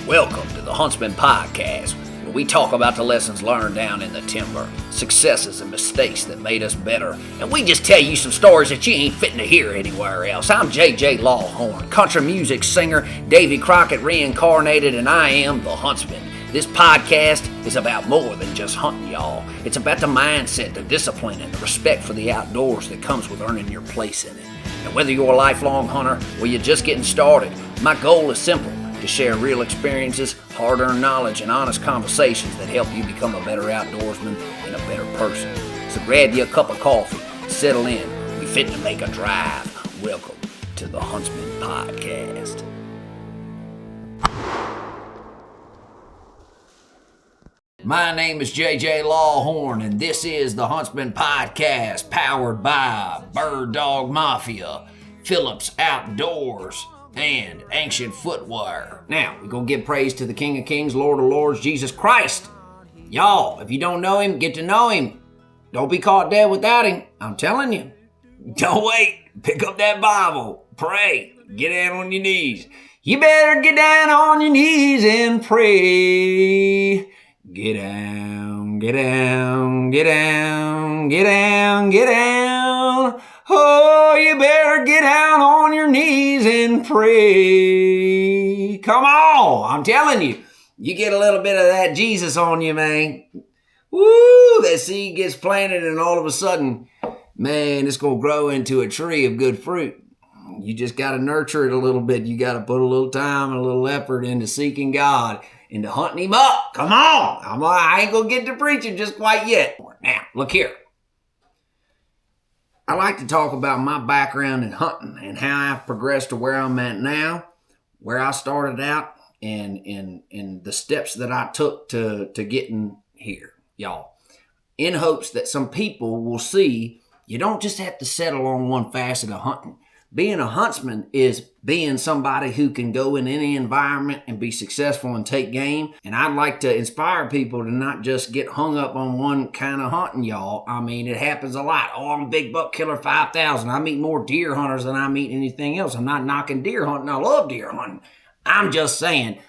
Welcome to the Huntsman Podcast, where we talk about the lessons learned down in the timber, successes and mistakes that made us better, and we just tell you some stories that you ain't fitting to hear anywhere else. I'm JJ Lawhorn, country music singer, Davy Crockett reincarnated, and I am the Huntsman. This podcast is about more than just hunting, y'all. It's about the mindset, the discipline, and the respect for the outdoors that comes with earning your place in it. And whether you're a lifelong hunter or you're just getting started, my goal is simple: to share real experiences, hard-earned knowledge, and honest conversations that help you become a better outdoorsman and a better person. So grab you a cup of coffee, settle in, we fit to make a drive. Welcome to the Huntsman Podcast. My name is JJ Lawhorn, and this is the Huntsman Podcast, powered by Bird Dog Mafia, Phillips Outdoors, and Ancient Footwear. Now, we're going to give praise to the King of Kings, Lord of Lords, Jesus Christ. Y'all, if you don't know him, get to know him. Don't be caught dead without him. I'm telling you. Don't wait. Pick up that Bible. Pray. Get down on your knees. You better get down on your knees and pray. Get down, get down, get down, get down, get down. Oh, you better get down on your knees and pray. Come on, I'm telling you. You get a little bit of that Jesus on you, man. Woo, that seed gets planted and all of a sudden, man, it's going to grow into a tree of good fruit. You just got to nurture it a little bit. You got to put a little time and a little effort into seeking God, into hunting him up. Come on. I ain't going to get to preaching just quite yet. Now, look here. I like to talk about my background in hunting and how I've progressed to where I'm at now, where I started out, and the steps that I took to getting here, y'all. In hopes that some people will see you don't just have to settle on one facet of hunting. Being a huntsman is being somebody who can go in any environment and be successful and take game. And I'd like to inspire people to not just get hung up on one kind of hunting, y'all. I mean, it happens a lot. Oh, I'm a big buck killer 5,000. I meet more deer hunters than I meet anything else. I'm not knocking deer hunting. I love deer hunting. I'm just saying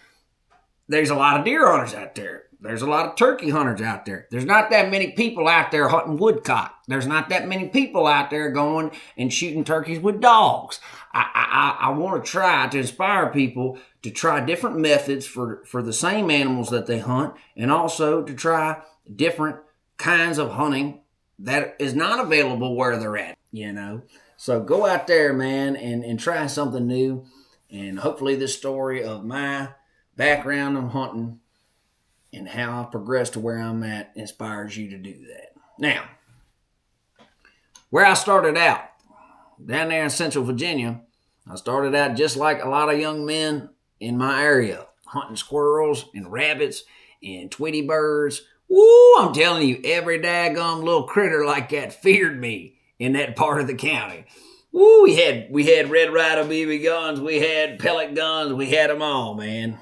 there's a lot of deer hunters out there. There's a lot of turkey hunters out there. There's not that many people out there hunting woodcock. There's not that many people out there going and shooting turkeys with dogs. I want to try to inspire people to try different methods for the same animals that they hunt, and also to try different kinds of hunting that is not available where they're at, you know. So go out there, man, and try something new. And hopefully this story of my background in hunting and how I progressed to where I'm at inspires you to do that. Now, where I started out, down there in Central Virginia, I started out just like a lot of young men in my area, hunting squirrels and rabbits and Tweety birds. Woo, I'm telling you, every daggum little critter like that feared me in that part of the county. Woo, we had Red Ryder BB guns, we had pellet guns, we had them all, man.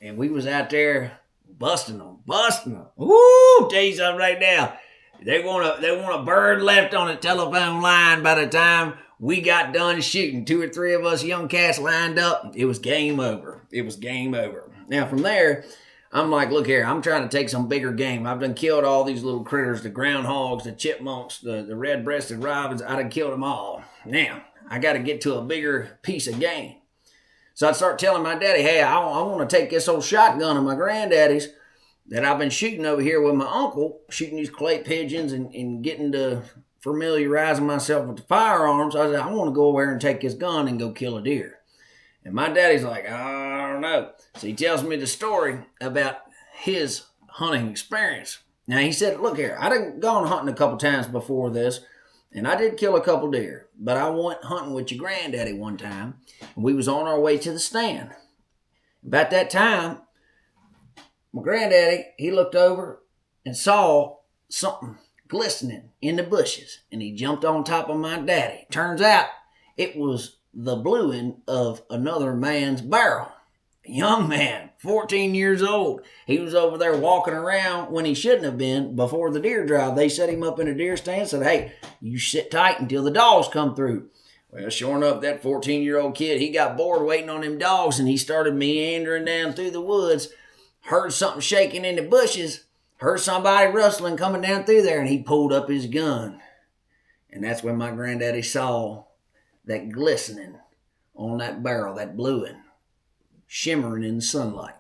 And we was out there busting them. Woo, tell you something right now. They want a bird left on the telephone line by the time we got done shooting. 2 or 3 of us young cats lined up. It was game over. Now from there, I'm like, look here, I'm trying to take some bigger game. I've done killed all these little critters, the groundhogs, the chipmunks, the red-breasted robins. I done killed them all. Now, I got to get to a bigger piece of game. So I'd start telling my daddy, hey, I want to take this old shotgun of my granddaddy's that I've been shooting over here with my uncle, shooting these clay pigeons and getting to familiarizing myself with the firearms. I said, I want to go over here and take this gun and go kill a deer. And my daddy's like, I don't know. So he tells me the story about his hunting experience. Now he said, look here, I done gone hunting a couple times before this, and I did kill a couple deer, but I went hunting with your granddaddy one time, and we was on our way to the stand. About that time, my granddaddy, he looked over and saw something glistening in the bushes, and he jumped on top of my daddy. Turns out it was the bluing of another man's barrel. A young man, 14 years old. He was over there walking around when he shouldn't have been before the deer drive. They set him up in a deer stand and said, hey, you sit tight until the dogs come through. Well, sure enough, that 14-year-old kid, he got bored waiting on them dogs, and he started meandering down through the woods, heard something shaking in the bushes, heard somebody rustling coming down through there, and he pulled up his gun. And that's when my granddaddy saw that glistening on that barrel, that bluing, shimmering in the sunlight.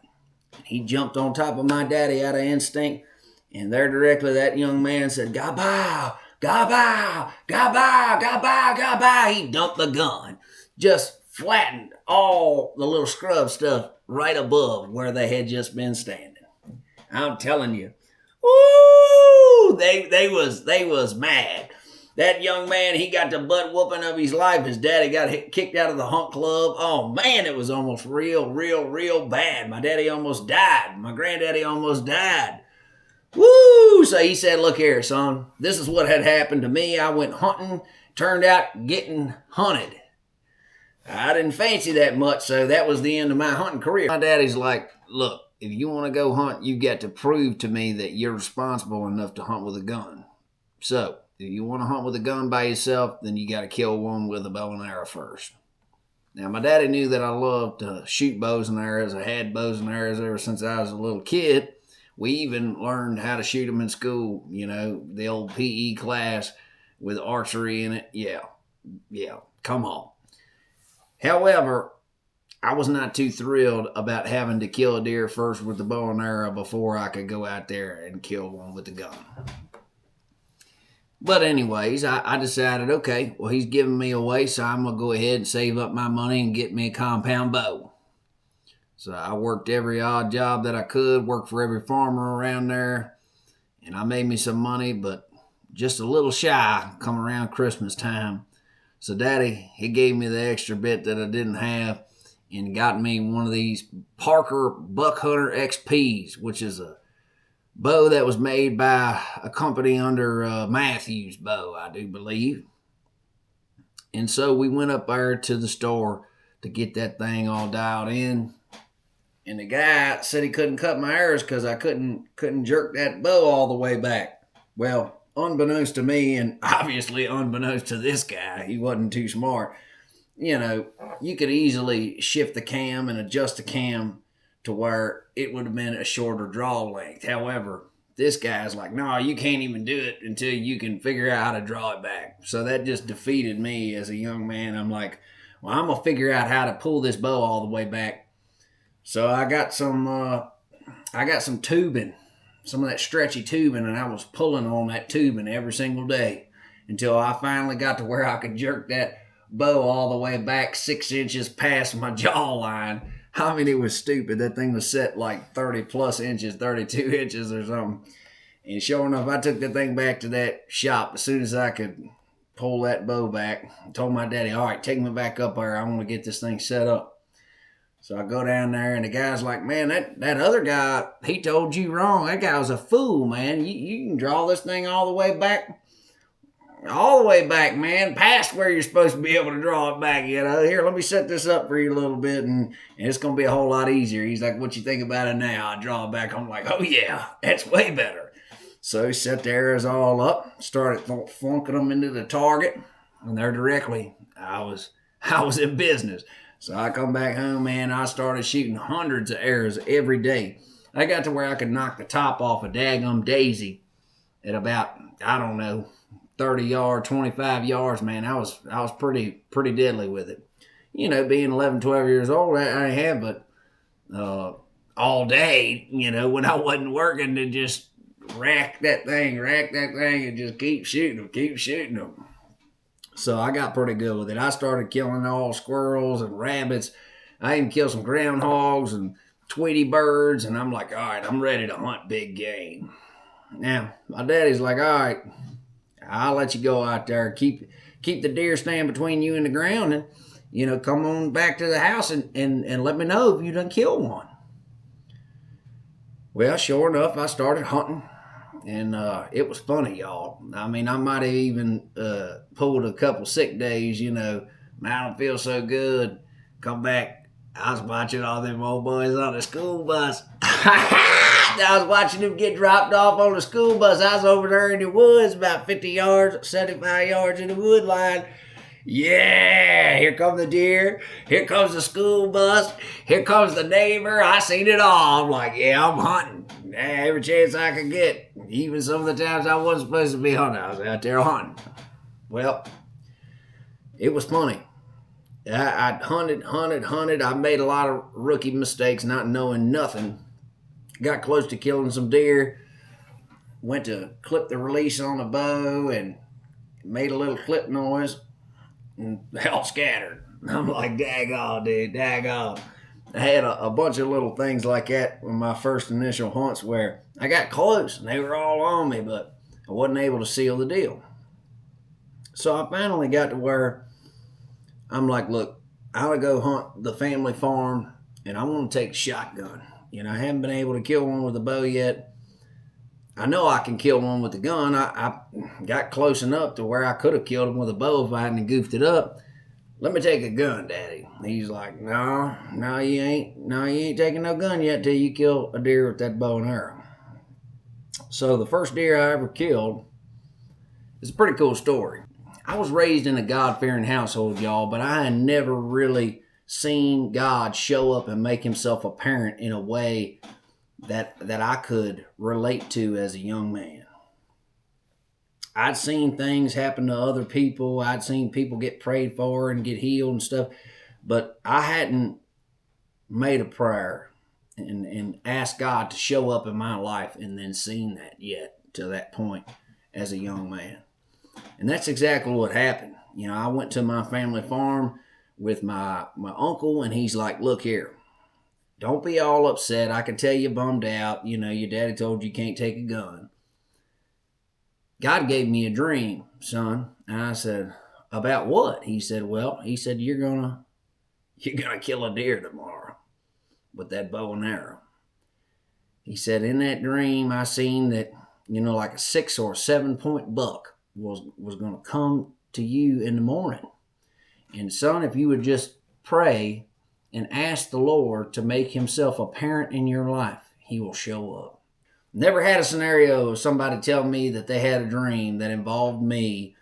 He jumped on top of my daddy out of instinct, and there directly that young man said, "Gabow! Gabow! Gabow! Gabow! Gabow!" He dumped the gun, just flattened all the little scrub stuff right above where they had just been standing. I'm telling you, woo! They was mad. That young man, he got the butt whooping of his life. His daddy got kicked out of the hunt club. Oh, man, it was almost real bad. My daddy almost died. My granddaddy almost died. Woo! So he said, "Look here, son. This is what had happened to me. I went hunting, turned out getting hunted. I didn't fancy that much, so that was the end of my hunting career." My daddy's like, "Look, if you want to go hunt, you got to prove to me that you're responsible enough to hunt with a gun. So, if you want to hunt with a gun by yourself, then you got to kill one with a bow and arrow first." Now, my daddy knew that I loved to shoot bows and arrows. I had bows and arrows ever since I was a little kid. We even learned how to shoot them in school, the old PE class with archery in it. Yeah, come on. However, I was not too thrilled about having to kill a deer first with the bow and arrow before I could go out there and kill one with the gun. But anyways, I decided, okay, well, he's giving me away, so I'm going to go ahead and save up my money and get me a compound bow. So I worked every odd job that I could, worked for every farmer around there, and I made me some money, but just a little shy come around Christmas time. So Daddy, he gave me the extra bit that I didn't have and got me one of these Parker Buck Hunter XPs, which is a bow that was made by a company under Matthews Bow, I do believe. And so we went up there to the store to get that thing all dialed in. And the guy said he couldn't cut my arrows because I couldn't jerk that bow all the way back. Well, unbeknownst to me, and obviously unbeknownst to this guy, he wasn't too smart. You could easily shift the cam and adjust the cam to where it would have been a shorter draw length. However, this guy's like, "No, you can't even do it until you can figure out how to draw it back." So that just defeated me as a young man. I'm like, well, I'm going to figure out how to pull this bow all the way back. So I got some tubing, some of that stretchy tubing, and I was pulling on that tubing every single day until I finally got to where I could jerk that bow all the way back 6 inches past my jawline. I mean, it was stupid. That thing was set like 30 plus inches, 32 inches or something. And sure enough, I took the thing back to that shop as soon as I could pull that bow back. I told my daddy, "All right, take me back up there. I want to get this thing set up." So I go down there, and the guy's like, "Man, that other guy, he told you wrong. That guy was a fool, man. You can draw this thing all the way back, man, past where you're supposed to be able to draw it back, Here, let me set this up for you a little bit, and it's going to be a whole lot easier." He's like, "What you think about it now?" I draw it back. I'm like, "Oh, yeah, that's way better." So he set the arrows all up, started flunking them into the target, and there directly, I was in business. So I come back home, man, I started shooting hundreds of arrows every day. I got to where I could knock the top off a daggum daisy at about, 30 yards, 25 yards, man. I was pretty deadly with it. Being 11, 12 years old, I ain't have but all day, when I wasn't working, to just rack that thing, and just keep shooting them. So I got pretty good with it. I started killing all squirrels and rabbits. I even killed some groundhogs and Tweety birds, and I'm like, all right, I'm ready to hunt big game. Now, my daddy's like, all right, I'll let you go out there. Keep the deer stand between you and the ground, and, come on back to the house and let me know if you done killed one. Well, sure enough, I started hunting. And it was funny, y'all. I mean, I might have even pulled a couple sick days, Man, I don't feel so good. Come back, I was watching all them old boys on the school bus. I was watching them get dropped off on the school bus. I was over there in the woods, about 50 yards, 75 yards in the wood line. Yeah, here come the deer. Here comes the school bus. Here comes the neighbor. I seen it all. I'm like, yeah, I'm hunting. Every chance I could get. Even some of the times I wasn't supposed to be hunting, I was out there hunting. Well, it was funny. I hunted. I made a lot of rookie mistakes, not knowing nothing. Got close to killing some deer. Went to clip the release on the bow and made a little clip noise, and they all scattered. I'm like, daggone, dude, daggone. I had a bunch of little things like that with my first initial hunts where I got close and they were all on me, but I wasn't able to seal the deal. So I finally got to where I'm like, look, I want to go hunt the family farm and I want to take a shotgun. I haven't been able to kill one with a bow yet. I know I can kill one with a gun. I got close enough to where I could have killed him with a bow if I hadn't goofed it up. Let me take a gun, Daddy. He's like, no, you ain't. No, you ain't taking no gun yet till you kill a deer with that bow and arrow. So the first deer I ever killed is a pretty cool story. I was raised in a God-fearing household, y'all, but I had never really seen God show up and make himself apparent in a way that I could relate to as a young man. I'd seen things happen to other people. I'd seen people get prayed for and get healed and stuff, but I hadn't made a prayer and asked God to show up in my life and then seen that yet to that point as a young man. And that's exactly what happened. I went to my family farm with my uncle, and he's like, look here, don't be all upset. I can tell you bummed out. Your daddy told you can't take a gun. God gave me a dream, son. And I said, about what? He said, you're gonna kill a deer tomorrow with that bow and arrow. He said, in that dream, I seen that, like a 6 or 7 point buck was gonna come to you in the morning. And son, if you would just pray and ask the Lord to make himself apparent in your life, he will show up. Never had a scenario of somebody tell me that they had a dream that involved me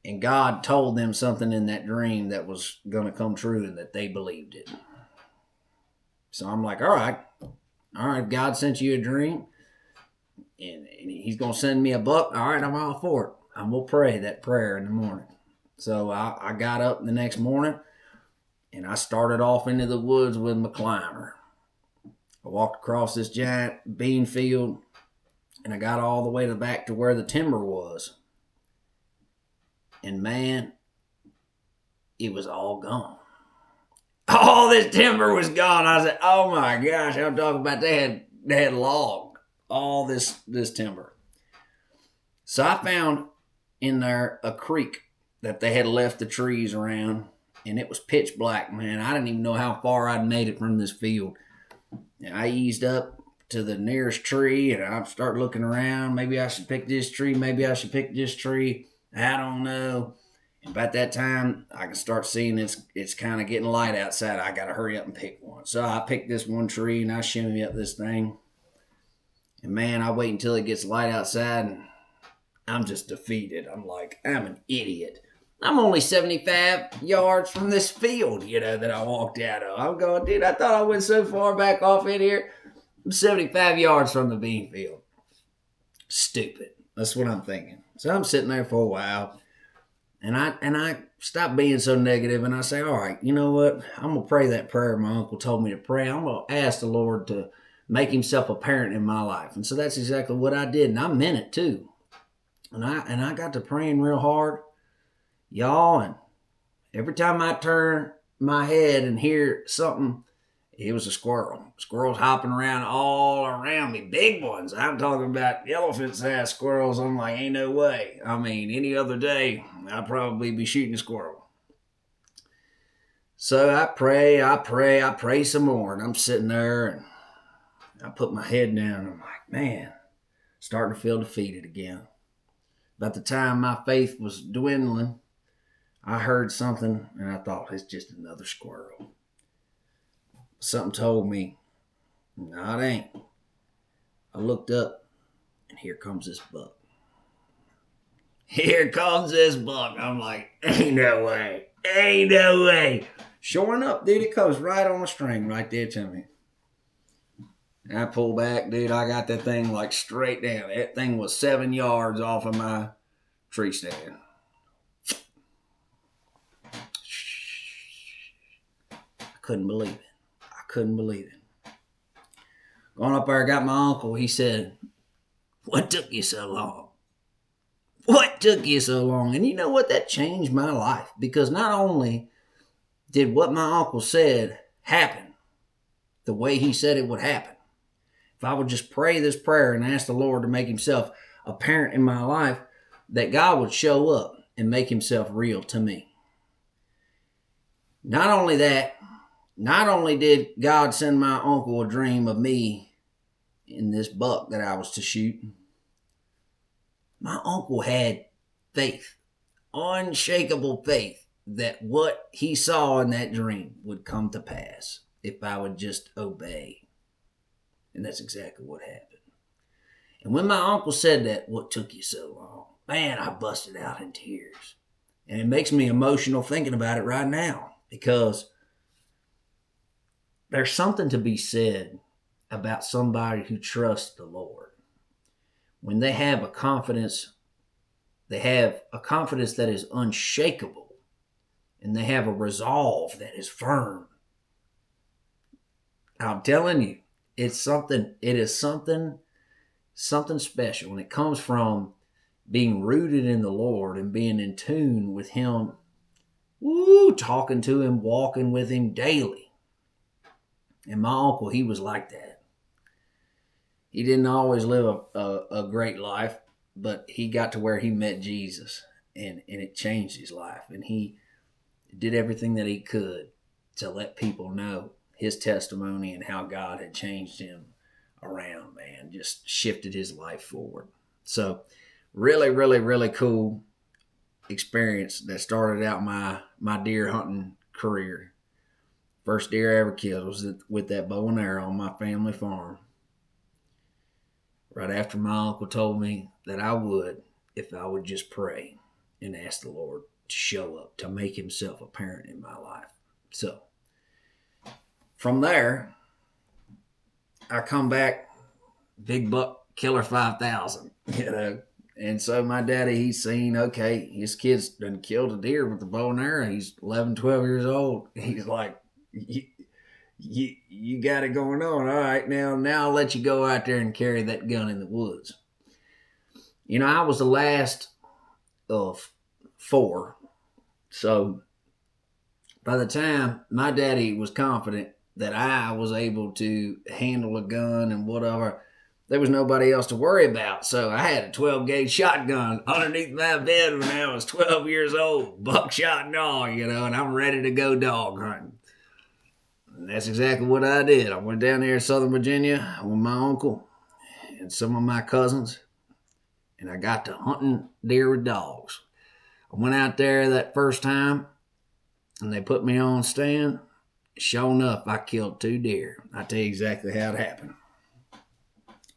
and God told them something in that dream that was going to come true and that they believed it. So I'm like, all right, God sent you a dream and he's going to send me a buck. All right, I'm all for it. I'm going to pray that prayer in the morning. So I got up the next morning and I started off into the woods with my climber. I walked across this giant bean field and I got all the way to the back to where the timber was. And man, it was all gone. All this timber was gone. I said, oh my gosh, I'm talking about they had logged all this timber. So I found in there a creek that they had left the trees around, and it was pitch black, man. I didn't even know how far I'd made it from this field. And I eased up to the nearest tree and I started looking around. Maybe I should pick this tree. Maybe I should pick this tree. I don't know. And by that time, I can start seeing it's kind of getting light outside. I got to hurry up and pick one. So I picked this one tree and I shimmy up this thing. And man, I wait until it gets light outside and I'm just defeated. I'm like, I'm an idiot. I'm only 75 yards from this field, that I walked out of. I'm going, dude, I thought I went so far back off in here. I'm 75 yards from the bean field. Stupid. That's what I'm thinking. So I'm sitting there for a while, and I stop being so negative, and I say, all right, you know what? I'm going to pray that prayer my uncle told me to pray. I'm going to ask the Lord to make himself apparent in my life. And so that's exactly what I did, and I meant it too. And I got to praying real hard. Y'all, and every time I turn my head and hear something, it was a squirrel. Squirrels hopping around all around me. Big ones. I'm talking about elephant-sized squirrels. I'm like, ain't no way. I mean, any other day, I'd probably be shooting a squirrel. So I pray some more. And I'm sitting there, and I put my head down. And I'm like, man, starting to feel defeated again. About the time my faith was dwindling, I heard something and I thought, it's just another squirrel. Something told me, no, it ain't. I looked up and here comes this buck. Here comes this buck. I'm like, ain't no way. Ain't no way. Sure enough, dude, it comes right on the string right there to me. And I pull back, dude. I got that thing like straight down. That thing was 7 yards off of my tree stand. I couldn't believe it. I couldn't believe it. Going up there, I got my uncle. He said, "What took you so long? What took you so long?" And you know what? That changed my life, because not only did what my uncle said happen the way he said it would happen, if I would just pray this prayer and ask the Lord to make himself apparent in my life, that God would show up and make himself real to me. Not only that, not only did God send my uncle a dream of me in this buck that I was to shoot, my uncle had faith, unshakable faith, that what he saw in that dream would come to pass if I would just obey. And that's exactly what happened. And when my uncle said that, "What took you so long?" man, I busted out in tears. And it makes me emotional thinking about it right now, because there's something to be said about somebody who trusts the Lord. When they have a confidence that is unshakable, and they have a resolve that is firm. I'm telling you, it is something special. And it comes from being rooted in the Lord and being in tune with him, talking to him, walking with him daily. And my uncle, he was like that. He didn't always live a great life, but he got to where he met Jesus, and it changed his life. And he did everything that he could to let people know his testimony and how God had changed him around, man, just shifted his life forward. So really, really, really cool experience that started out my deer hunting career. First deer I ever killed was with that bow and arrow on my family farm. Right after my uncle told me that I would, if I would just pray and ask the Lord to show up, to make himself apparent in my life. So from there, I come back, big buck, killer 5,000, And so my daddy, he's seen, okay, his kid's done killed a deer with a bow and arrow. He's 11, 12 years old. He's like, you got it going on. All right, now I'll let you go out there and carry that gun in the woods. You know, I was the last of 4. So by the time my daddy was confident that I was able to handle a gun and whatever, there was nobody else to worry about. So I had a 12-gauge shotgun underneath my bed when I was 12 years old, buckshot and all, and I'm ready to go dog hunting. And that's exactly what I did. I went down there in Southern Virginia with my uncle and some of my cousins, and I got to hunting deer with dogs. I went out there that first time, and they put me on stand. Sure enough, I killed 2 deer. I tell you exactly how it happened.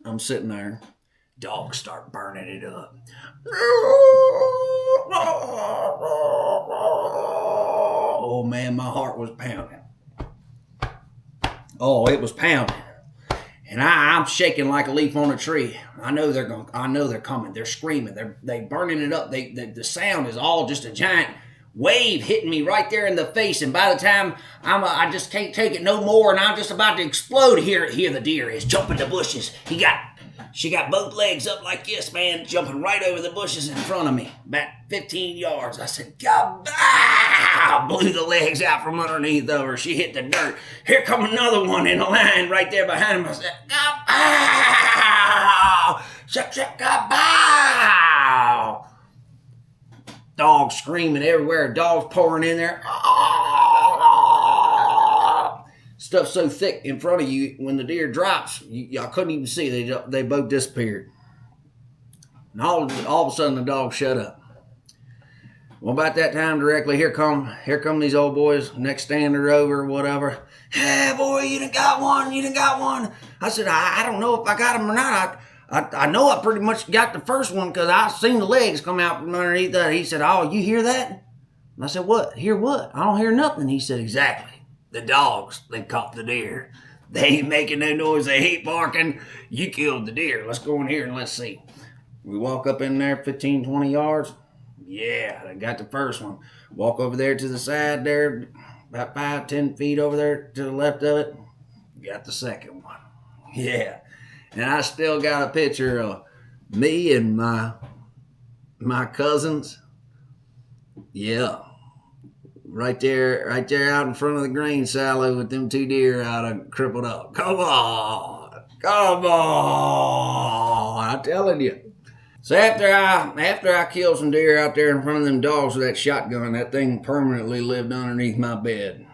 I'm sitting there. Dogs start burning it up. Oh, man, my heart was pounding. Oh, it was pounding. And I'm shaking like a leaf on a tree. I know they're coming. They're screaming. They're burning it up. The sound is all just a giant wave hitting me right there in the face. And by the time I just can't take it no more, and I'm just about to explode, here the deer is jumping the bushes. She got both legs up like this, man, jumping right over the bushes in front of me, about 15 yards. I said, "God!" Blew the legs out from underneath of her. She hit the dirt. Here come another one in a line right there behind him. I said, "God!" Dogs screaming everywhere. Dogs pouring in there. Stuff so thick in front of you, when the deer drops, I couldn't even see. They both disappeared. And all of a sudden, the dog shut up. Well, about that time, directly, here come these old boys, next stander over, whatever. "Hey, boy, you done got one. I said, I don't know if I got him or not. I know I pretty much got the first one because I seen the legs come out from underneath that. He said, oh, you hear that? And I said, what? Hear what? I don't hear nothing. He said, exactly. The dogs, they caught the deer. They ain't making no noise. They ain't barking. You killed the deer. Let's go in here and let's see. We walk up in there 15, 20 yards. Yeah, I got the first one. Walk over there to the side there, about 5, 10 feet over there to the left of it. Got the second one. Yeah. And I still got a picture of me and my cousins. Yeah. Right there out in front of the grain silo with them 2 deer out of crippled up. Come on. I'm telling you. So after I killed some deer out there in front of them dogs with that shotgun, that thing permanently lived underneath my bed.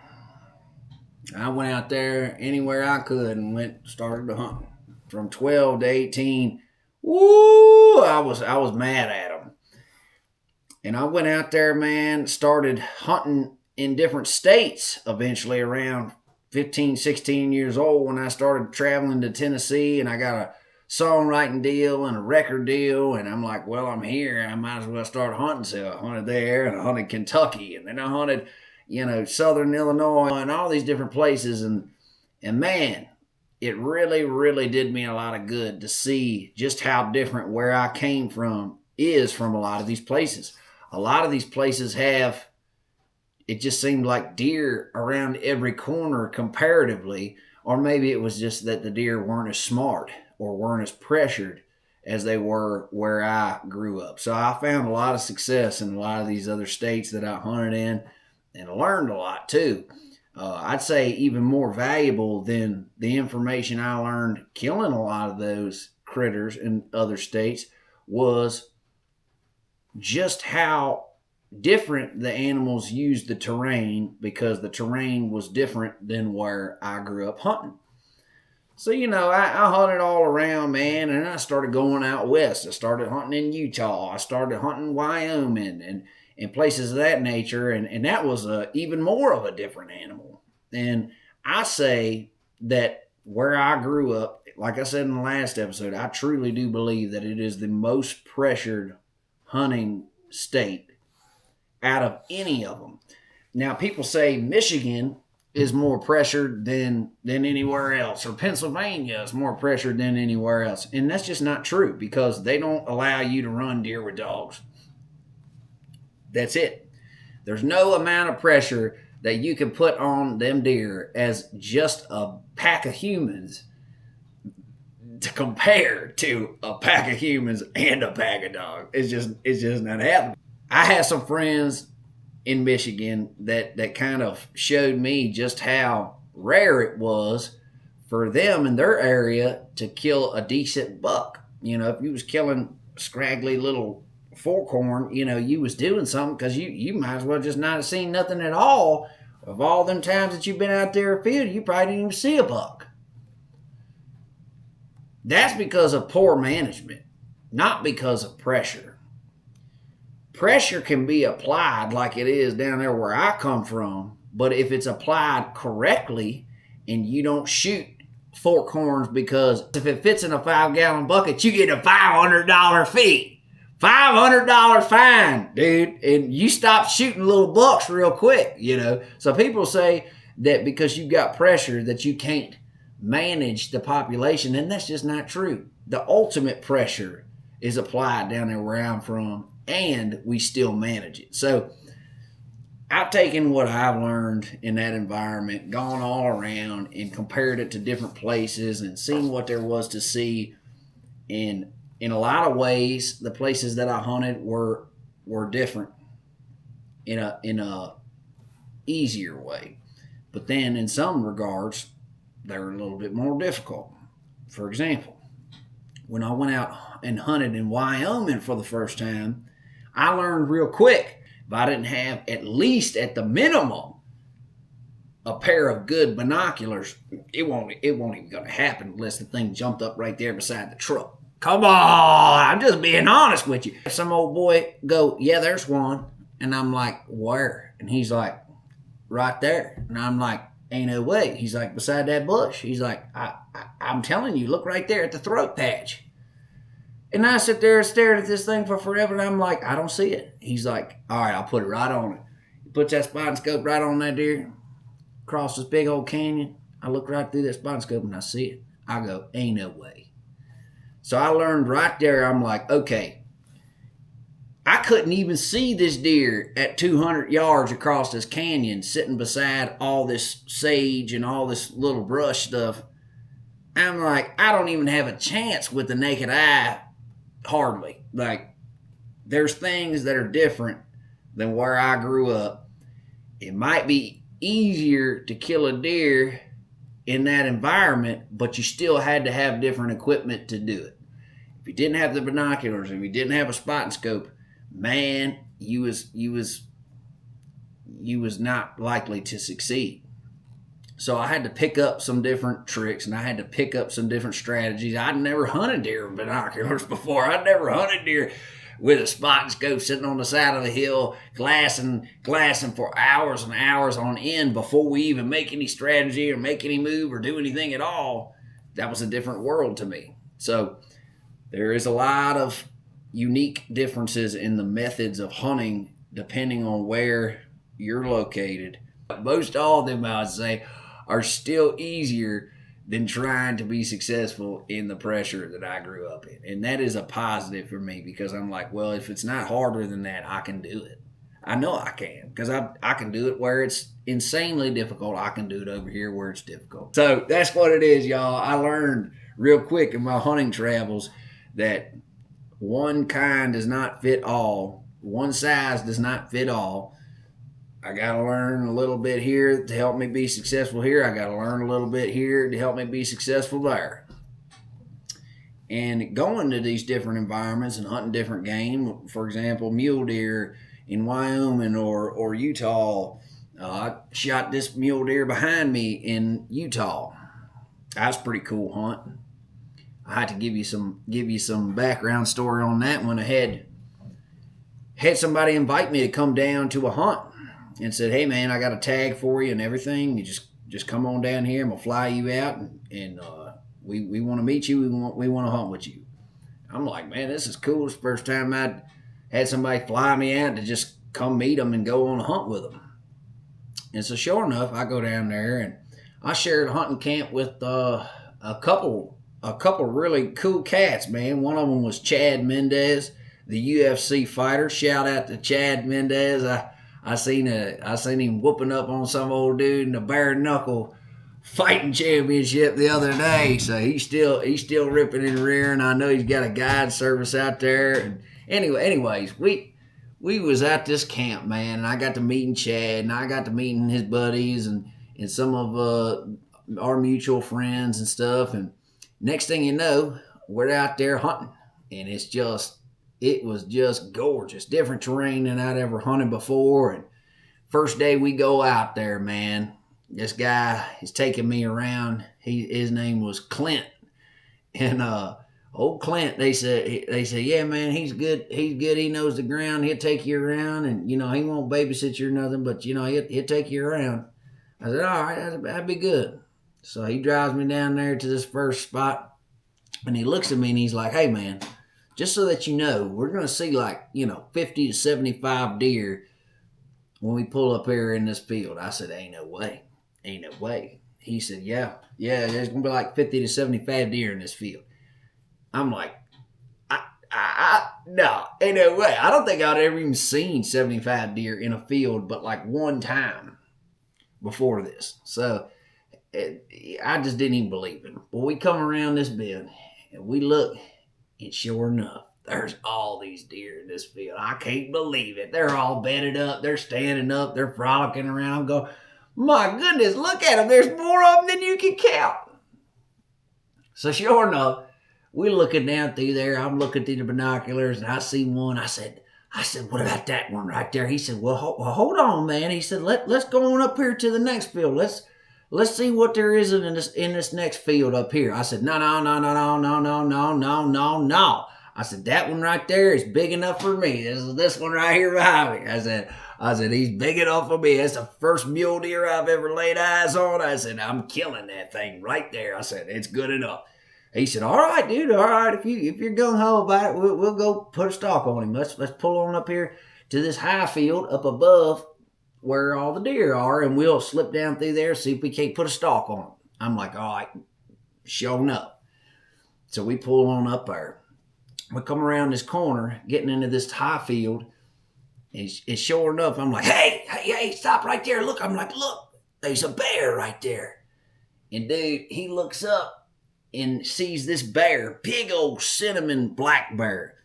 I went out there anywhere I could and started to hunt. From 12 to 18, woo, I was mad at them. And I went out there, man, started hunting in different states eventually around 15, 16 years old when I started traveling to Tennessee, and I got a songwriting deal and a record deal, and I'm like, well, I'm here, I might as well start hunting. So I hunted there, and I hunted Kentucky, and then I hunted, southern Illinois and all these different places, and man, it really, really did me a lot of good to see just how different where I came from is from a lot of these places. A lot of these places have, it just seemed like deer around every corner comparatively, or maybe it was just that the deer weren't as smart or weren't as pressured as they were where I grew up. So I found a lot of success in a lot of these other states that I hunted in, and learned a lot too. I'd say even more valuable than the information I learned killing a lot of those critters in other states was just how different the animals used the terrain, because the terrain was different than where I grew up hunting. So, I hunted all around, man, and I started going out west. I started hunting in Utah. I started hunting Wyoming and places of that nature, and that was even more of a different animal. And I say that where I grew up, like I said in the last episode, I truly do believe that it is the most pressured hunting state out of any of them. Now, people say Michigan is more pressured than anywhere else, or Pennsylvania is more pressured than anywhere else. And that's just not true, because they don't allow you to run deer with dogs. That's it. There's no amount of pressure that you can put on them deer as just a pack of humans to compare to a pack of humans and a pack of dogs. It's just not happening. I had some friends in Michigan that kind of showed me just how rare it was for them in their area to kill a decent buck. If you was killing scraggly little forkhorn, you was doing something, because you might as well just not have seen nothing at all. Of all them times that you've been out there field, you probably didn't even see a buck. That's because of poor management, not because of pressure. Pressure can be applied like it is down there where I come from, but if it's applied correctly and you don't shoot forkhorns, because if it fits in a 5-gallon bucket, you get a $500 fee. $500 fine, dude. And you stop shooting little bucks real quick, So people say that because you've got pressure that you can't manage the population, and that's just not true. The ultimate pressure is applied down there where I'm from, and we still manage it. So I've taken what I've learned in that environment, gone all around and compared it to different places and seen what there was to see. And in a lot of ways, the places that I hunted were different in a easier way. But then in some regards, they were a little bit more difficult. For example, when I went out and hunted in Wyoming for the first time, I learned real quick, if I didn't have at least at the minimum a pair of good binoculars, it won't even gonna happen unless the thing jumped up right there beside the truck. Come on, I'm just being honest with you. Some old boy go, yeah, there's one. And I'm like, where? And he's like, right there. And I'm like, ain't no way. He's like, beside that bush. He's like, I'm telling you, look right there at the throat patch. And I sit there and stared at this thing for forever, and I'm like, I don't see it. He's like, all right, I'll put it right on it. He puts that spotting scope right on that deer, across this big old canyon. I look right through that spotting scope and I see it. I go, ain't no way. So I learned right there, I'm like, okay, I couldn't even see this deer at 200 yards across this canyon sitting beside all this sage and all this little brush stuff. I'm like, I don't even have a chance with the naked eye, hardly. Like, there's things that are different than where I grew up. It might be easier to kill a deer in that environment, but you still had to have different equipment to do it. If you didn't have the binoculars, if you didn't have a spotting scope, man, you was not likely to succeed. So I had to pick up some different tricks, and I had to pick up some different strategies. I'd never hunted deer with binoculars before. I'd never hunted deer with a spotting scope sitting on the side of the hill, glassing for hours and hours on end before we even make any strategy or make any move or do anything at all. That was a different world to me. So there is a lot of unique differences in the methods of hunting depending on where you're located. Most all of them, I would say, are still easier than trying to be successful in the pressure that I grew up in. And that is a positive for me because I'm like, well, if it's not harder than that, I can do it. I know I can because I can do it where it's insanely difficult. I can do it over here where it's difficult. So that's what it is, y'all. I learned real quick in my hunting travels that one kind does not fit all. One size does not fit all. I got to learn a little bit here to help me be successful here. I got to learn a little bit here to help me be successful there. And going to these different environments and hunting different game, for example, mule deer in Wyoming or Utah. I shot this mule deer behind me in Utah. That was a pretty cool hunt. I had to give you some background story on that one. I had somebody invite me to come down to a hunt. And said, hey, man, I got a tag for you and everything. You just come on down here and we'll fly you out. And we want to meet you. We want to hunt with you. I'm like, man, this is cool. It's the first time I'd had somebody fly me out to just come meet them and go on a hunt with them. And so sure enough, I go down there and I shared a hunting camp with a couple really cool cats, man. One of them was Chad Mendez, the UFC fighter. Shout out to Chad Mendez. I seen him whooping up on some old dude in the bare knuckle fighting championship the other day. So he's still ripping and rearing. I know he's got a guide service out there. And anyways, we was at this camp, man, and I got to meeting Chad, and I got to meeting his buddies and some of our mutual friends and stuff. And next thing you know, we're out there hunting, and it was just gorgeous. Different terrain than I'd ever hunted before. And first day we go out there, man, this guy is taking me around. His name was Clint. And old Clint, they said, yeah, man, he's good. He knows the ground. He'll take you around. And, he won't babysit you or nothing, but, he'll take you around. I said, all right, that'd be good. So he drives me down there to this first spot. And he looks at me and he's like, hey, man, just so that you know, we're going to see 50 to 75 deer when we pull up here in this field. I said, ain't no way. He said, yeah, there's going to be 50 to 75 deer in this field. I'm like, no, ain't no way. I don't think I'd ever even seen 75 deer in a field but one time before this. So I just didn't even believe it. But we come around this bend and we look. And sure enough, there's all these deer in this field. I can't believe it. They're all bedded up. They're standing up. They're frolicking around. Go, my goodness, look at them. There's more of them than you can count. So sure enough, we're looking down through there. I'm looking through the binoculars, and I see one. I said, what about that one right there? He said, well, hold on, man. He said, let's go on up here to the next field. Let's see what there is in this next field up here. I said, no. I said, that one right there is big enough for me. This one right here behind me. I said, he's big enough for me. That's the first mule deer I've ever laid eyes on. I said, I'm killing that thing right there. I said, it's good enough. He said, all right, dude, all right. If you're gung ho about it, we'll go put a stalk on him. Let's pull on up here to this high field up above where all the deer are, and we'll slip down through there, see if we can't put a stalk on them. I'm like, all right, sure enough. So we pull on up there. We come around this corner, getting into this high field, and sure enough, I'm like, hey, stop right there. Look, I'm like, look, there's a bear right there. And dude, he looks up and sees this bear, big old cinnamon black bear.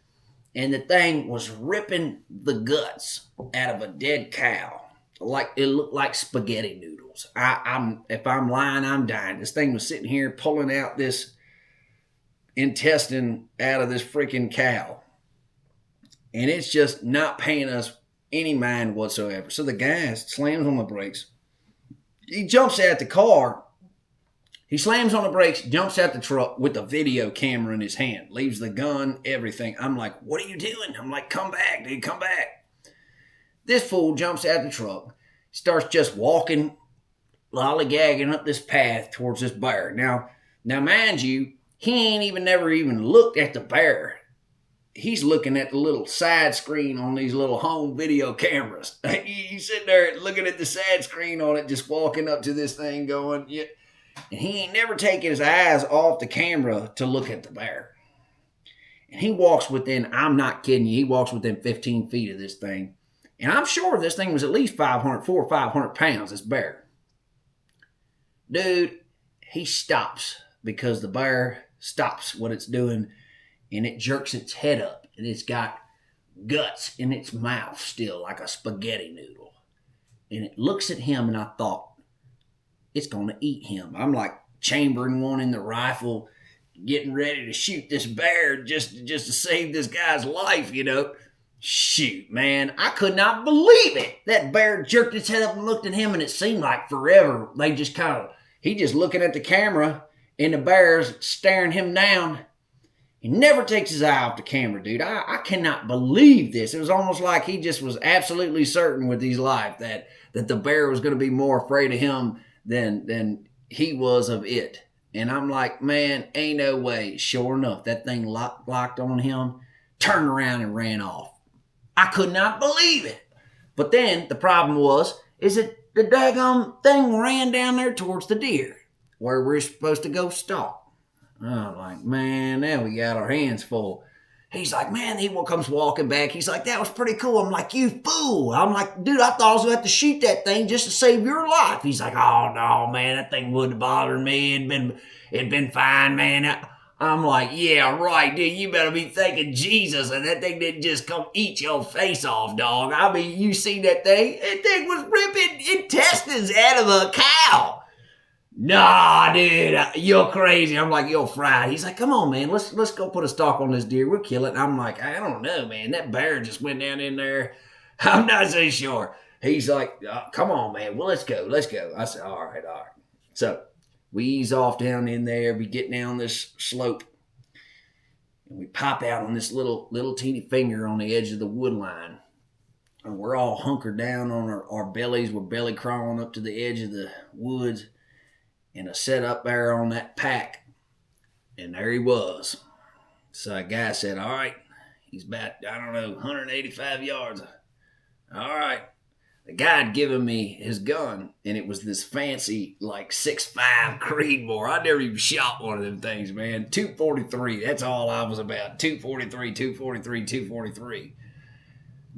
And the thing was ripping the guts out of a dead cow. Like it looked like spaghetti noodles. If I'm lying, I'm dying. This thing was sitting here pulling out this intestine out of this freaking cow. And it's just not paying us any mind whatsoever. So the guy slams on the brakes. He jumps out the car. He slams on the brakes, jumps out the truck with the video camera in his hand, leaves the gun, everything. I'm like, what are you doing? I'm like, come back, dude, come back. This fool jumps out the truck, starts just walking, lollygagging up this path towards this bear. Now, mind you, he ain't never even looked at the bear. He's looking at the little side screen on these little home video cameras. He's sitting there looking at the side screen on it, just walking up to this thing going, yeah. And he ain't never taken his eyes off the camera to look at the bear. And he walks within, I'm not kidding you, he walks within 15 feet of this thing. And I'm sure this thing was at least 400 or 500 pounds, this bear. Dude, he stops because the bear stops what it's doing and it jerks its head up and it's got guts in its mouth still like a spaghetti noodle. And it looks at him and I thought, it's going to eat him. I'm like chambering one in the rifle, getting ready to shoot this bear just to save this guy's life, you know. Shoot, man, I could not believe it. That bear jerked its head up and looked at him, and it seemed like forever. He just looking at the camera, and the bear's staring him down. He never takes his eye off the camera, dude. I cannot believe this. It was almost like he just was absolutely certain with his life that the bear was going to be more afraid of him than he was of it. And I'm like, man, ain't no way. Sure enough, that thing locked on him, turned around and ran off. I could not believe it. But then the problem is that the daggum thing ran down there towards the deer where we're supposed to go stalk. I'm like, man, now we got our hands full. He's like, man, he comes walking back. He's like, that was pretty cool. I'm like, you fool. I'm like, dude, I thought I was going to have to shoot that thing just to save your life. He's like, oh, no, man, that thing wouldn't bother me. It'd been fine, man. I'm like, yeah, right, dude. You better be thanking Jesus and that thing didn't just come eat your face off, dog. I mean, you seen that thing? That thing was ripping intestines out of a cow. Nah, dude, you're crazy. I'm like, you're fried. He's like, come on, man, let's go put a stalk on this deer. We'll kill it. And I'm like, I don't know, man. That bear just went down in there. I'm not so sure. He's like, come on, man. Well, let's go. I said, all right. So we ease off down in there. We get down this slope. And we pop out on this little teeny finger on the edge of the wood line. And we're all hunkered down on our bellies. We're belly crawling up to the edge of the woods. And I set up there on that pack, and there he was. So a guy said, all right, he's about, 185 yards. All right. The guy had given me his gun, and it was this fancy, 6.5 Creedmoor. I never even shot one of them things, man. 243, that's all I was about. 243.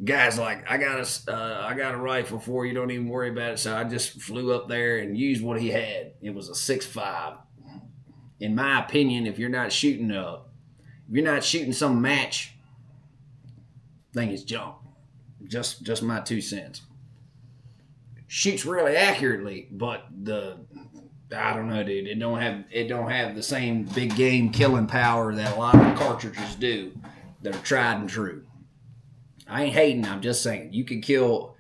Guy's like, I got a rifle for you. Don't even worry about it. So I just flew up there and used what he had. It was a 6.5. In my opinion, if you're not shooting some match, thing is junk. Just my 2 cents. Shoots really accurately, but I don't know, dude. It don't have the same big game killing power that a lot of cartridges do that are tried and true. I ain't hating, I'm just saying you can kill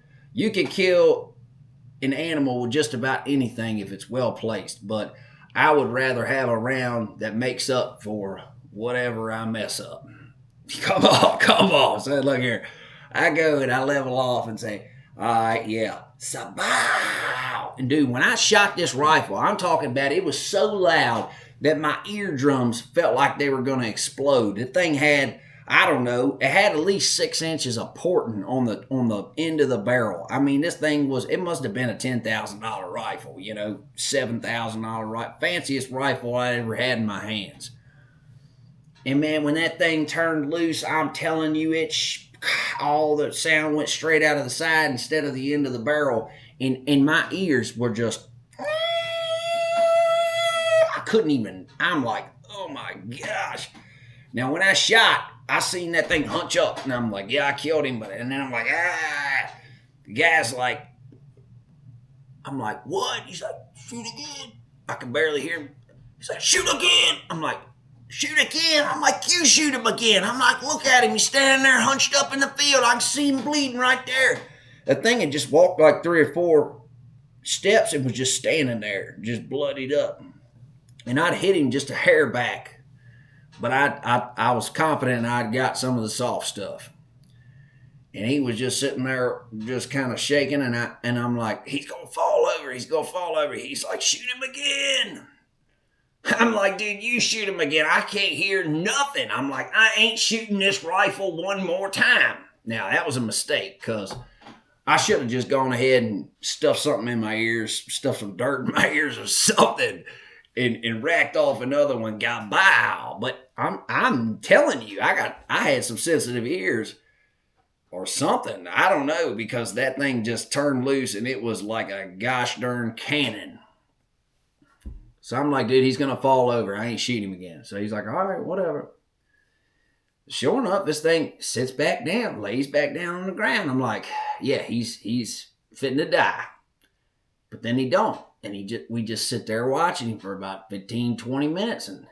an animal with just about anything if it's well placed, but I would rather have a round that makes up for whatever I mess up. Come on. So look here. I go and I level off and say, all right, yeah, sabow. out. And dude, when I shot this rifle, I'm talking about it was so loud that my eardrums felt like they were going to explode. The thing had, I don't know, it had at least 6 inches of porting on the end of the barrel. I mean, this thing was, it must have been a $10,000 rifle, you know, $7,000 rifle, fanciest rifle I ever had in my hands. And man, when that thing turned loose, I'm telling you, all the sound went straight out of the side instead of the end of the barrel. And my ears were just, I couldn't even, I'm like, oh my gosh. Now, when I shot, I seen that thing hunch up, and I'm like, yeah, I killed him. And then I'm like, ah. The guy's like, I'm like, what? He's like, shoot again. I can barely hear him. He's like, shoot again. I'm like, shoot again. I'm like, you shoot him again. I'm like, look at him. He's standing there hunched up in the field. I can see him bleeding right there. The thing had just walked like 3 or 4 steps and was just standing there, just bloodied up. And I'd hit him just a hair back. But I was confident I'd got some of the soft stuff. And he was just sitting there just kind of shaking, and I'm like, he's going to fall over. He's going to fall over. He's like, shoot him again. I'm like, dude, you shoot him again. I can't hear nothing. I'm like, I ain't shooting this rifle one more time. Now, that was a mistake, because I should have just gone ahead and stuffed something in my ears, stuffed some dirt in my ears or something, and racked off another one, got by. But I'm telling you, I had some sensitive ears or something. I don't know, because that thing just turned loose and it was like a gosh darn cannon. So I'm like, dude, he's going to fall over. I ain't shooting him again. So he's like, all right, whatever. Sure enough, this thing sits back down, lays back down on the ground. I'm like, yeah, he's fitting to die. But then he don't. And we just sit there watching him for about 15, 20 minutes. And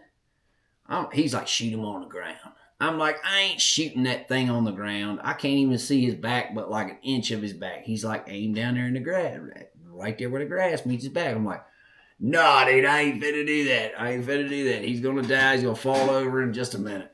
he's like, shoot him on the ground. I'm like, I ain't shooting that thing on the ground. I can't even see his back, but like an inch of his back. He's like, aim down there in the grass, right there where the grass meets his back. I'm like, nah, dude, I ain't finna do that. He's gonna die. He's gonna fall over in just a minute.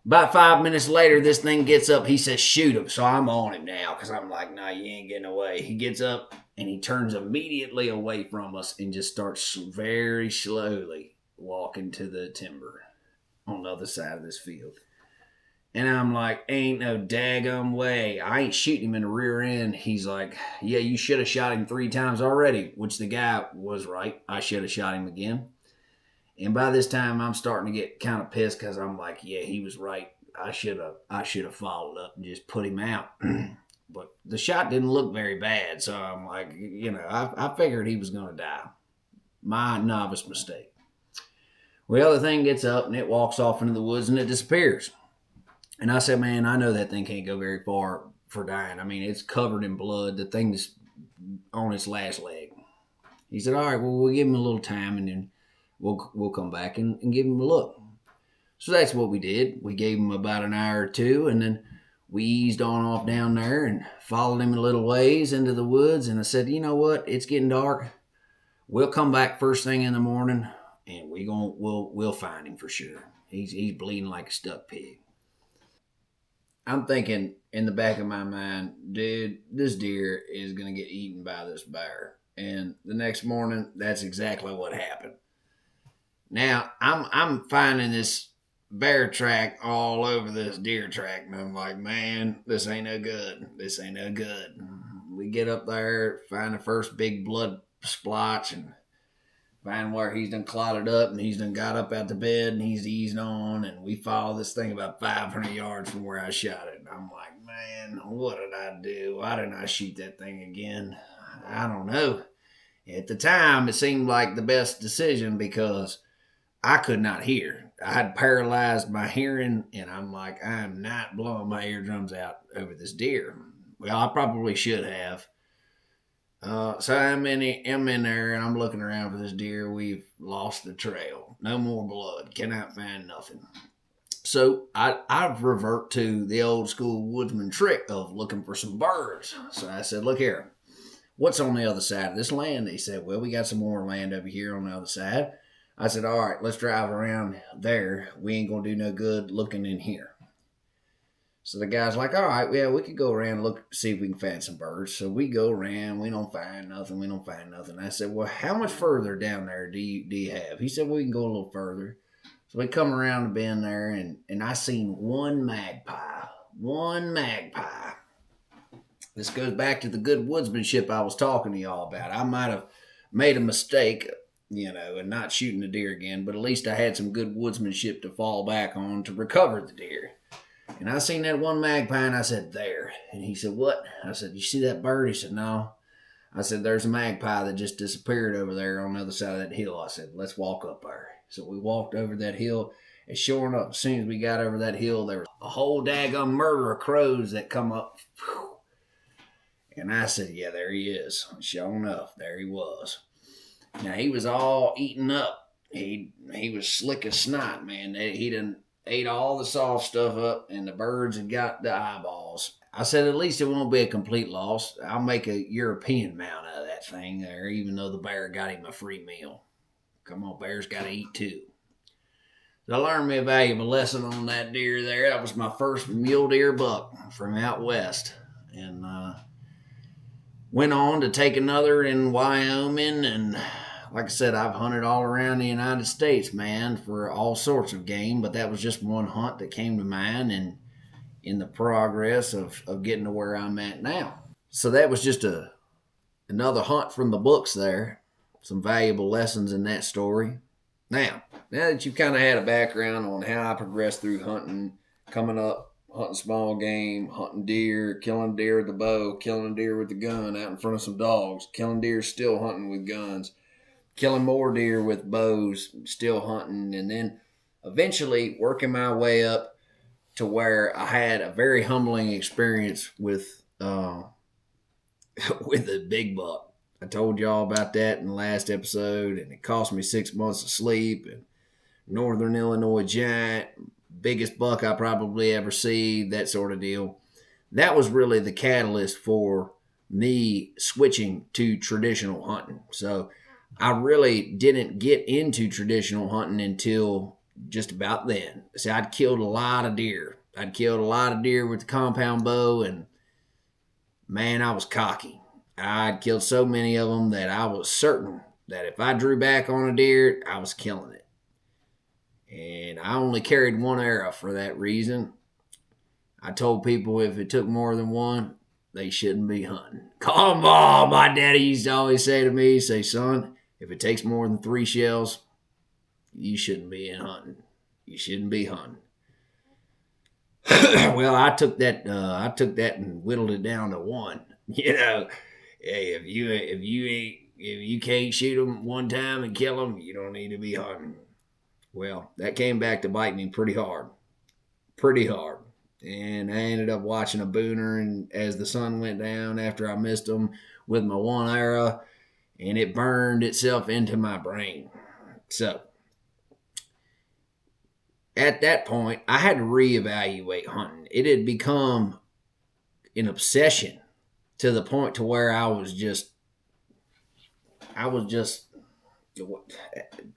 About 5 minutes later, this thing gets up. He says, shoot him. So I'm on him now, because I'm like, nah, you ain't getting away. He gets up and he turns immediately away from us and just starts very slowly walking to the timber on the other side of this field. And I'm like, ain't no daggum way. I ain't shooting him in the rear end. He's like, yeah, you should have shot him 3 times already, which the guy was right. I should have shot him again. And by this time, I'm starting to get kind of pissed, because I'm like, yeah, he was right. I should have followed up and just put him out. But the shot didn't look very bad. So I'm like, you know, I figured he was going to die. My novice mistake. Well, the thing gets up and it walks off into the woods and it disappears. And I said, man, I know that thing can't go very far for dying. I mean, it's covered in blood. The thing's on its last leg. He said, all right, well, we'll give him a little time, and then we'll come back and give him a look. So that's what we did. We gave him about an hour or two, and then we eased on off down there and followed him a little ways into the woods. And I said, you know what? It's getting dark. We'll come back first thing in the morning, and we'll find him for sure. He's bleeding like a stuck pig. I'm thinking in the back of my mind, dude, this deer is going to get eaten by this bear. And the next morning, that's exactly what happened. Now, I'm finding this bear track all over this deer track, and I'm like, man, this ain't no good. We get up there, find the first big blood splotch, and find where he's done clotted up, and he's done got up out the bed, and he's eased on, and we follow this thing about 500 yards from where I shot it. And I'm like, man, what did I do? Why didn't I shoot that thing again? I don't know. At the time, it seemed like the best decision, because I could not hear. I had paralyzed my hearing, and I'm like, I'm not blowing my eardrums out over this deer. Well, I probably should have. So I'm in there, and I'm looking around for this deer. We've lost the trail. No more blood. Cannot find nothing. So I revert to the old school woodsman trick of looking for some birds. So I said, look here. What's on the other side of this land? They said, well, we got some more land over here on the other side. I said, all right, let's drive around there. We ain't going to do no good looking in here. So the guy's like, all right, yeah, we could go around and look, see if we can find some birds. So we go around, we don't find nothing, we don't find nothing. I said, well, how much further down there do you have? He said, well, we can go a little further. So we come around the bend there, and I seen one magpie. One magpie. This goes back to the good woodsmanship I was talking to y'all about. I might have made a mistake, and not shooting the deer again, but at least I had some good woodsmanship to fall back on to recover the deer. And I seen that one magpie, and I said, there. And he said, what? I said, you see that bird? He said, no. I said, there's a magpie that just disappeared over there on the other side of that hill. I said, let's walk up there. So we walked over that hill, and sure enough, as soon as we got over that hill, there was a whole daggone murder of crows that come up. Whew. And I said, yeah, there he is. Sure enough, there he was. Now, he was all eaten up. He was slick as snot, man. He done ate all the soft stuff up, and the birds had got the eyeballs. I said, at least it won't be a complete loss. I'll make a European mount out of that thing there, even though the bear got him a free meal. Come on, bears got to eat too. So I learned me a valuable lesson on that deer there. That was my first mule deer buck from out west. And went on to take another in Wyoming. And like I said, I've hunted all around the United States, man, for all sorts of game. But that was just one hunt that came to mind and in the progress of getting to where I'm at now. So that was just another hunt from the books there. Some valuable lessons in that story. Now that you've kind of had a background on how I progressed through hunting, coming up, hunting small game, hunting deer, killing deer with the bow, killing deer with the gun out in front of some dogs, killing deer still hunting with guns, killing more deer with bows, still hunting, and then eventually working my way up to where I had a very humbling experience with with a big buck. I told y'all about that in the last episode, and it cost me 6 months of sleep. And Northern Illinois giant, biggest buck I probably ever see, that sort of deal. That was really the catalyst for me switching to traditional hunting. So I really didn't get into traditional hunting until just about then. See, I'd killed a lot of deer. I'd killed a lot of deer with the compound bow, and man, I was cocky. I'd killed so many of them that I was certain that if I drew back on a deer, I was killing it. And I only carried one arrow for that reason. I told people if it took more than one, they shouldn't be hunting. Come on, my daddy used to always say to me, say, son, if it takes more than 3 shells, you shouldn't be in hunting. You shouldn't be hunting. Well, I took that and whittled it down to 1. Hey, if you can't shoot them one time and kill them, you don't need to be hunting. Well, that came back to bite me pretty hard. And I ended up watching a booner, and as the sun went down after I missed them with my one arrow, and it burned itself into my brain. So at that point, I had to reevaluate hunting. It had become an obsession to the point to where I was just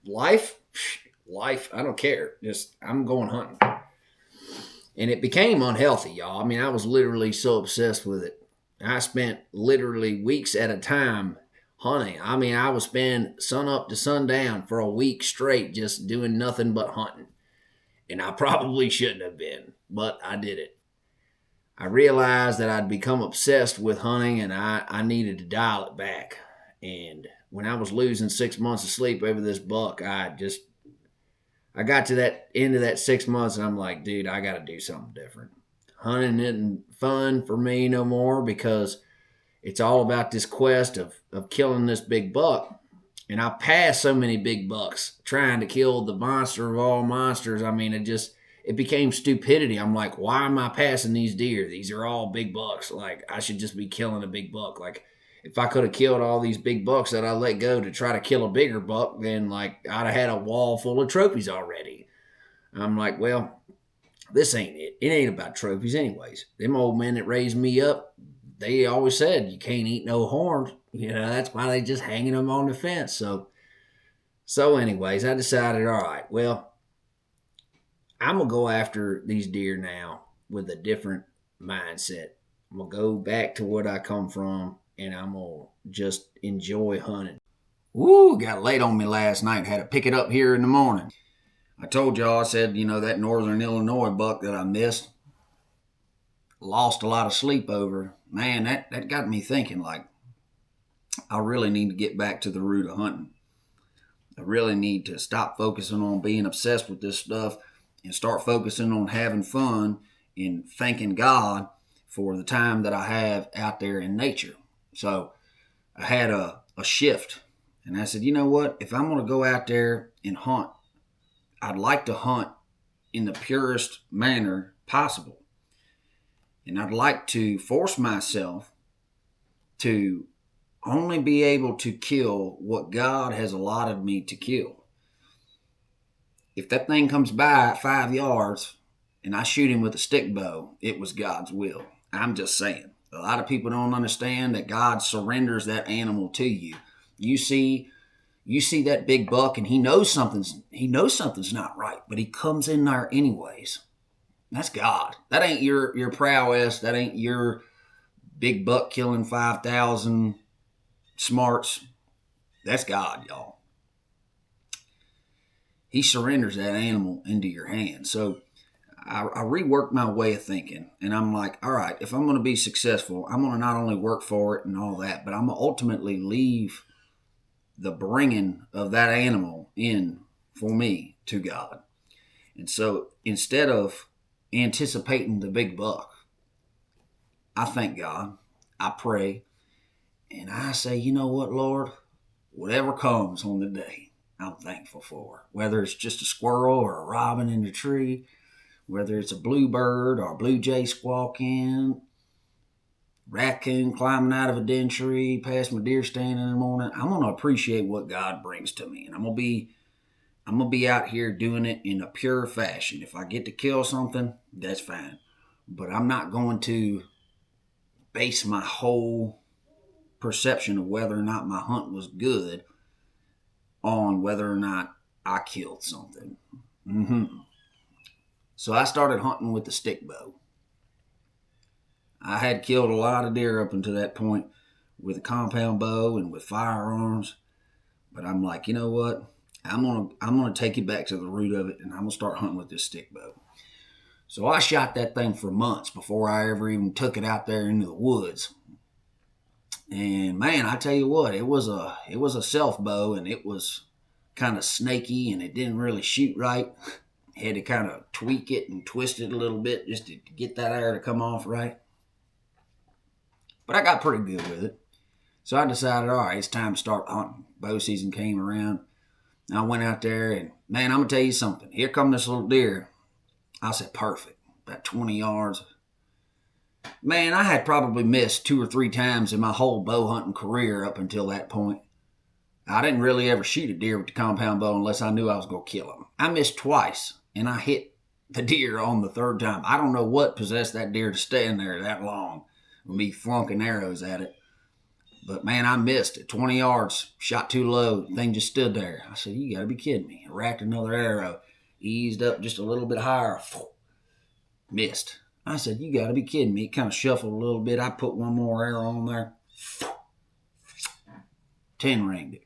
life, I don't care. Just, I'm going hunting. And it became unhealthy, y'all. I mean, I was literally so obsessed with it. I spent literally weeks at a time hunting. I mean, I would spend sun up to sundown for a week straight just doing nothing but hunting. And I probably shouldn't have been, but I did it. I realized that I'd become obsessed with hunting, and I needed to dial it back. And when I was losing 6 months of sleep over this buck, I got to that end of that 6 months, and I'm like, dude, I got to do something different. Hunting isn't fun for me no more because it's all about this quest of killing this big buck. And I passed so many big bucks trying to kill the monster of all monsters. I mean, it became stupidity. I'm like, why am I passing these deer? These are all big bucks. Like, I should just be killing a big buck. Like, if I could have killed all these big bucks that I let go to try to kill a bigger buck, then, like, I'd have had a wall full of trophies already. I'm like, well, this ain't it. It ain't about trophies anyways. Them old men that raised me up, they always said, you can't eat no horns. That's why they just hanging them on the fence. So anyways, I decided, all right, well, I'm going to go after these deer now with a different mindset. I'm going to go back to what I come from, and I'm going to just enjoy hunting. Woo, got late on me last night. Had to pick it up here in the morning. I told y'all, I said, that northern Illinois buck that I missed, lost a lot of sleep over. Man, that got me thinking, like, I really need to get back to the root of hunting. I really need to stop focusing on being obsessed with this stuff and start focusing on having fun and thanking God for the time that I have out there in nature. So I had a shift, and I said, you know what? If I'm going to go out there and hunt, I'd like to hunt in the purest manner possible. And I'd like to force myself to only be able to kill what God has allotted me to kill. If that thing comes by at 5 yards and I shoot him with a stick bow, it was God's will. I'm just saying. A lot of people don't understand that God surrenders that animal to you. You see that big buck and he knows something's not right, but he comes in there anyways. That's God. That ain't your prowess. That ain't your big buck killing 5,000 smarts. That's God, y'all. He surrenders that animal into your hands. So I reworked my way of thinking, and I'm like, all right, if I'm going to be successful, I'm going to not only work for it and all that, but I'm going to ultimately leave the bringing of that animal in for me to God. And so instead of anticipating the big buck, I thank God, I pray, and I say, you know what, Lord, whatever comes on the day, I'm thankful for. Whether it's just a squirrel or a robin in the tree, whether it's a bluebird or a blue jay squawking, raccoon climbing out of a den tree past my deer stand in the morning, I'm going to appreciate what God brings to me. And I'm going to be out here doing it in a pure fashion. If I get to kill something, that's fine. But I'm not going to base my whole perception of whether or not my hunt was good on whether or not I killed something. So I started hunting with the stick bow. I had killed a lot of deer up until that point with a compound bow and with firearms. But I'm like, you know what? I'm gonna take it back to the root of it, and I'm gonna start hunting with this stick bow. So I shot that thing for months before I ever even took it out there into the woods. And man, I tell you what, it was a self bow, and it was kind of snaky, and it didn't really shoot right. Had to kind of tweak it and twist it a little bit just to get that air to come off right. But I got pretty good with it. So I decided, all right, it's time to start hunting. Bow season came around. And I went out there, and man, I'm going to tell you something. Here come this little deer. I said, perfect. About 20 yards. Man, I had probably missed 2 or 3 times in my whole bow hunting career up until that point. I didn't really ever shoot a deer with the compound bow unless I knew I was going to kill him. I missed twice, and I hit the deer on the 3rd time. I don't know what possessed that deer to stay in there that long with me flunking arrows at it. But man, I missed it. 20 yards, shot too low. The thing just stood there. I said, you got to be kidding me. I racked another arrow, eased up just a little bit higher, missed. I said, you got to be kidding me. It kind of shuffled a little bit. I put one more arrow on there. 10 ringed it.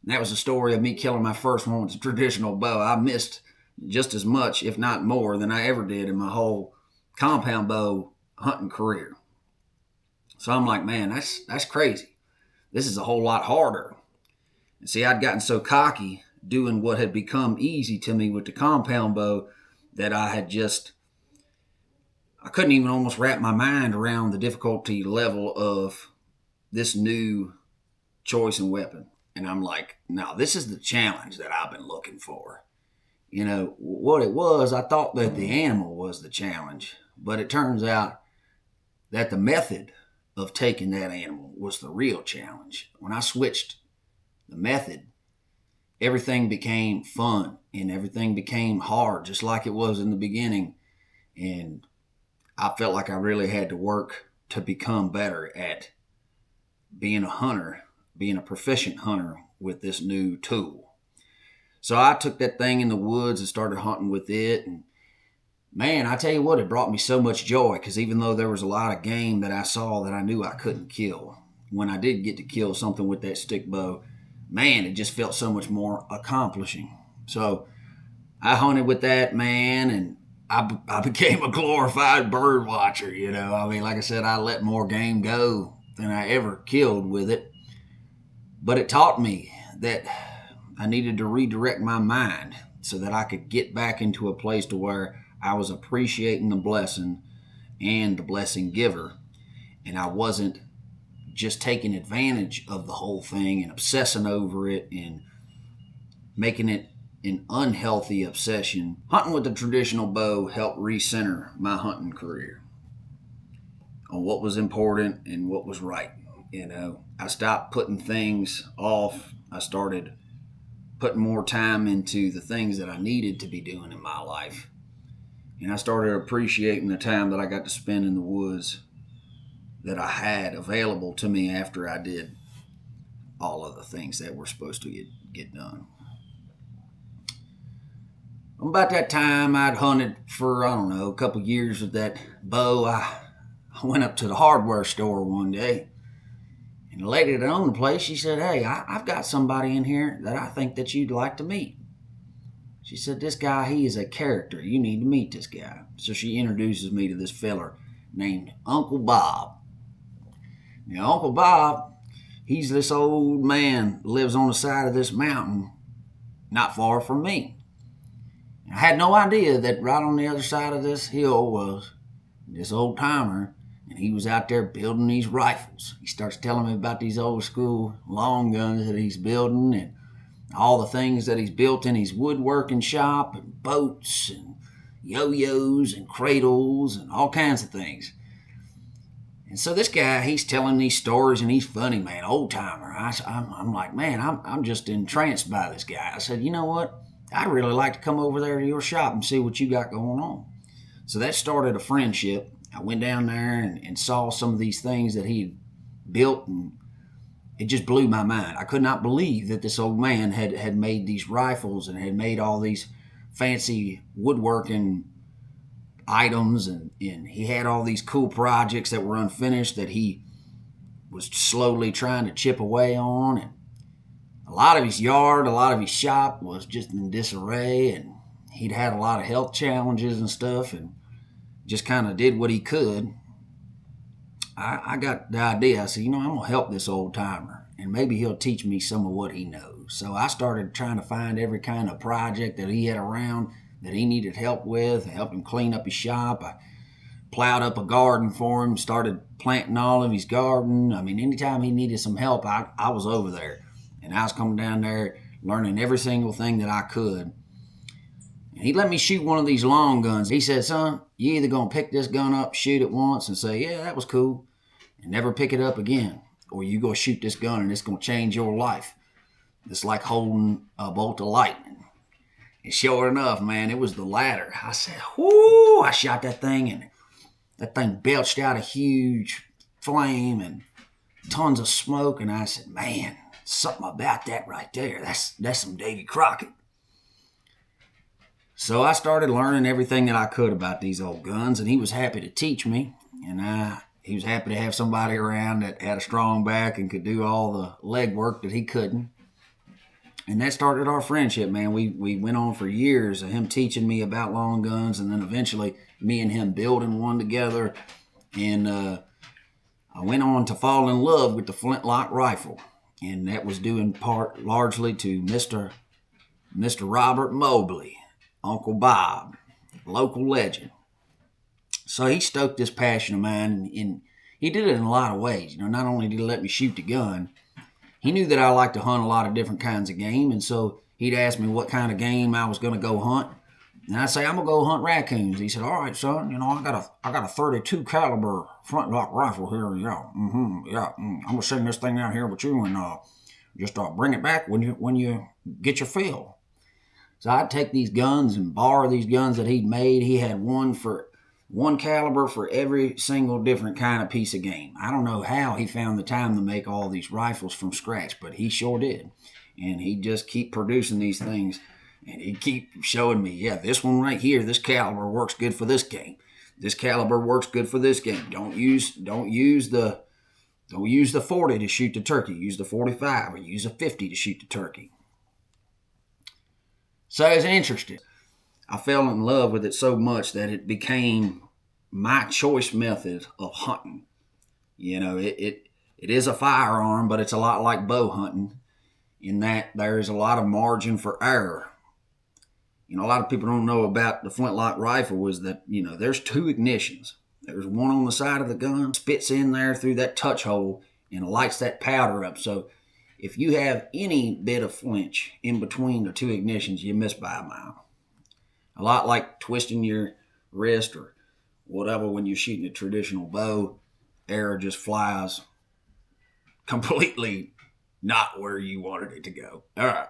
And that was the story of me killing my first one with a traditional bow. I missed just as much, if not more, than I ever did in my whole compound bow hunting career. So I'm like, man, that's crazy. This is a whole lot harder. And see, I'd gotten so cocky doing what had become easy to me with the compound bow that I couldn't even almost wrap my mind around the difficulty level of this new choice and weapon. And I'm like, no, this is the challenge that I've been looking for. You know, what it was, I thought that the animal was the challenge, but it turns out that the method of taking that animal was the real challenge. When I switched the method, everything became fun and everything became hard, just like it was in the beginning. And I felt like I really had to work to become better at being a hunter, being a proficient hunter with this new tool. So I took that thing in the woods and started hunting with it. And Man, I tell you what, it brought me so much joy because even though there was a lot of game that I saw that I knew I couldn't kill, when I did get to kill something with that stick bow, man, it just felt so much more accomplishing. So I hunted with that, man, and I became a glorified bird watcher, you know. I mean, like I said, I let more game go than I ever killed with it. But it taught me that I needed to redirect my mind so that I could get back into a place to where I was appreciating the blessing and the blessing giver. And I wasn't just taking advantage of the whole thing and obsessing over it and making it an unhealthy obsession. Hunting with the traditional bow helped recenter my hunting career on what was important and what was right. You know, I stopped putting things off. I started putting more time into the things that I needed to be doing in my life. And I started appreciating the time that I got to spend in the woods that I had available to me after I did all of the things that were supposed to get done. About that time, I'd hunted for, I don't know, a couple years with that bow. I went up to the hardware store one day, and the lady that owned the place, she said, "Hey, I've got somebody in here that I think that you'd like to meet." She said, "This guy, he is a character. You need to meet this guy." So she introduces me to this feller named Uncle Bob. Now, Uncle Bob, he's this old man, lives on the side of this mountain not far from me. I had no idea that right on the other side of this hill was this old timer, and he was out there building these rifles. He starts telling me about these old school long guns that he's building and all the things that he's built in his woodworking shop and boats and yo-yos and cradles and all kinds of things. And so this guy, he's telling these stories and he's funny, man, old timer. I'm like, man, I'm just entranced by this guy. I said, you know what? I'd really like to come over there to your shop and see what you got going on. So that started a friendship. I went down there and saw some of these things that he built, and it just blew my mind. I could not believe that this old man had made these rifles and had made all these fancy woodworking items, and he had all these cool projects that were unfinished that he was slowly trying to chip away on. And a lot of his yard, a lot of his shop was just in disarray, and he'd had a lot of health challenges and stuff, and just kind of did what he could. I got the idea. I said, I'm going to help this old timer, and maybe he'll teach me some of what he knows. So I started trying to find every kind of project that he had around that he needed help with, help him clean up his shop. I plowed up a garden for him, started planting all of his garden. I mean, anytime he needed some help, I was over there. And I was coming down there learning every single thing that I could. And he let me shoot one of these long guns. He said, "Son, you either going to pick this gun up, shoot it once, and say, yeah, that was cool, and never pick it up again, or you go shoot this gun and it's going to change your life. It's like holding a bolt of lightning." And sure enough, man, it was the latter. I said, whoo, I shot that thing, and that thing belched out a huge flame and tons of smoke. And I said, man, something about that right there. That's some Davy Crockett. So I started learning everything that I could about these old guns, and he was happy to teach me. And he was happy to have somebody around that had a strong back and could do all the legwork that he couldn't. And that started our friendship, man. We went on for years of him teaching me about long guns, and then eventually me and him building one together. And I went on to fall in love with the flintlock rifle. And that was due in part largely to Mr. Robert Mobley, Uncle Bob, local legend. So he stoked this passion of mine, and he did it in a lot of ways. Not only did he let me shoot the gun, he knew that I like to hunt a lot of different kinds of game, and so he'd ask me what kind of game I was going to go hunt. And I'd say, I'm going to go hunt raccoons. He said, all right, son, I got a 32 caliber flintlock rifle here. Yeah, I'm going to send this thing out here with you and just bring it back when you get your fill. So I'd take these guns and borrow these guns that he'd made. He had one caliber for every single different kind of piece of game. I don't know how he found the time to make all these rifles from scratch, but he sure did. And he'd just keep producing these things And he'd keep showing me, yeah, this one right here, this caliber works good for this game. This caliber works good for this game. Don't use the 40 to shoot the turkey. Use the 45 or use a 50 to shoot the turkey. So it's interesting. I fell in love with it so much that it became my choice method of hunting. You know, it is a firearm, but it's a lot like bow hunting in that there is a lot of margin for error. You know, a lot of people don't know about the flintlock rifle is that, you know, there's two ignitions. There's one on the side of the gun, spits in there through that touch hole and lights that powder up. So if you have any bit of flinch in between the two ignitions, you miss by a mile. A lot like twisting your wrist or whatever when you're shooting a traditional bow, arrow just flies completely not where you wanted it to go. All right.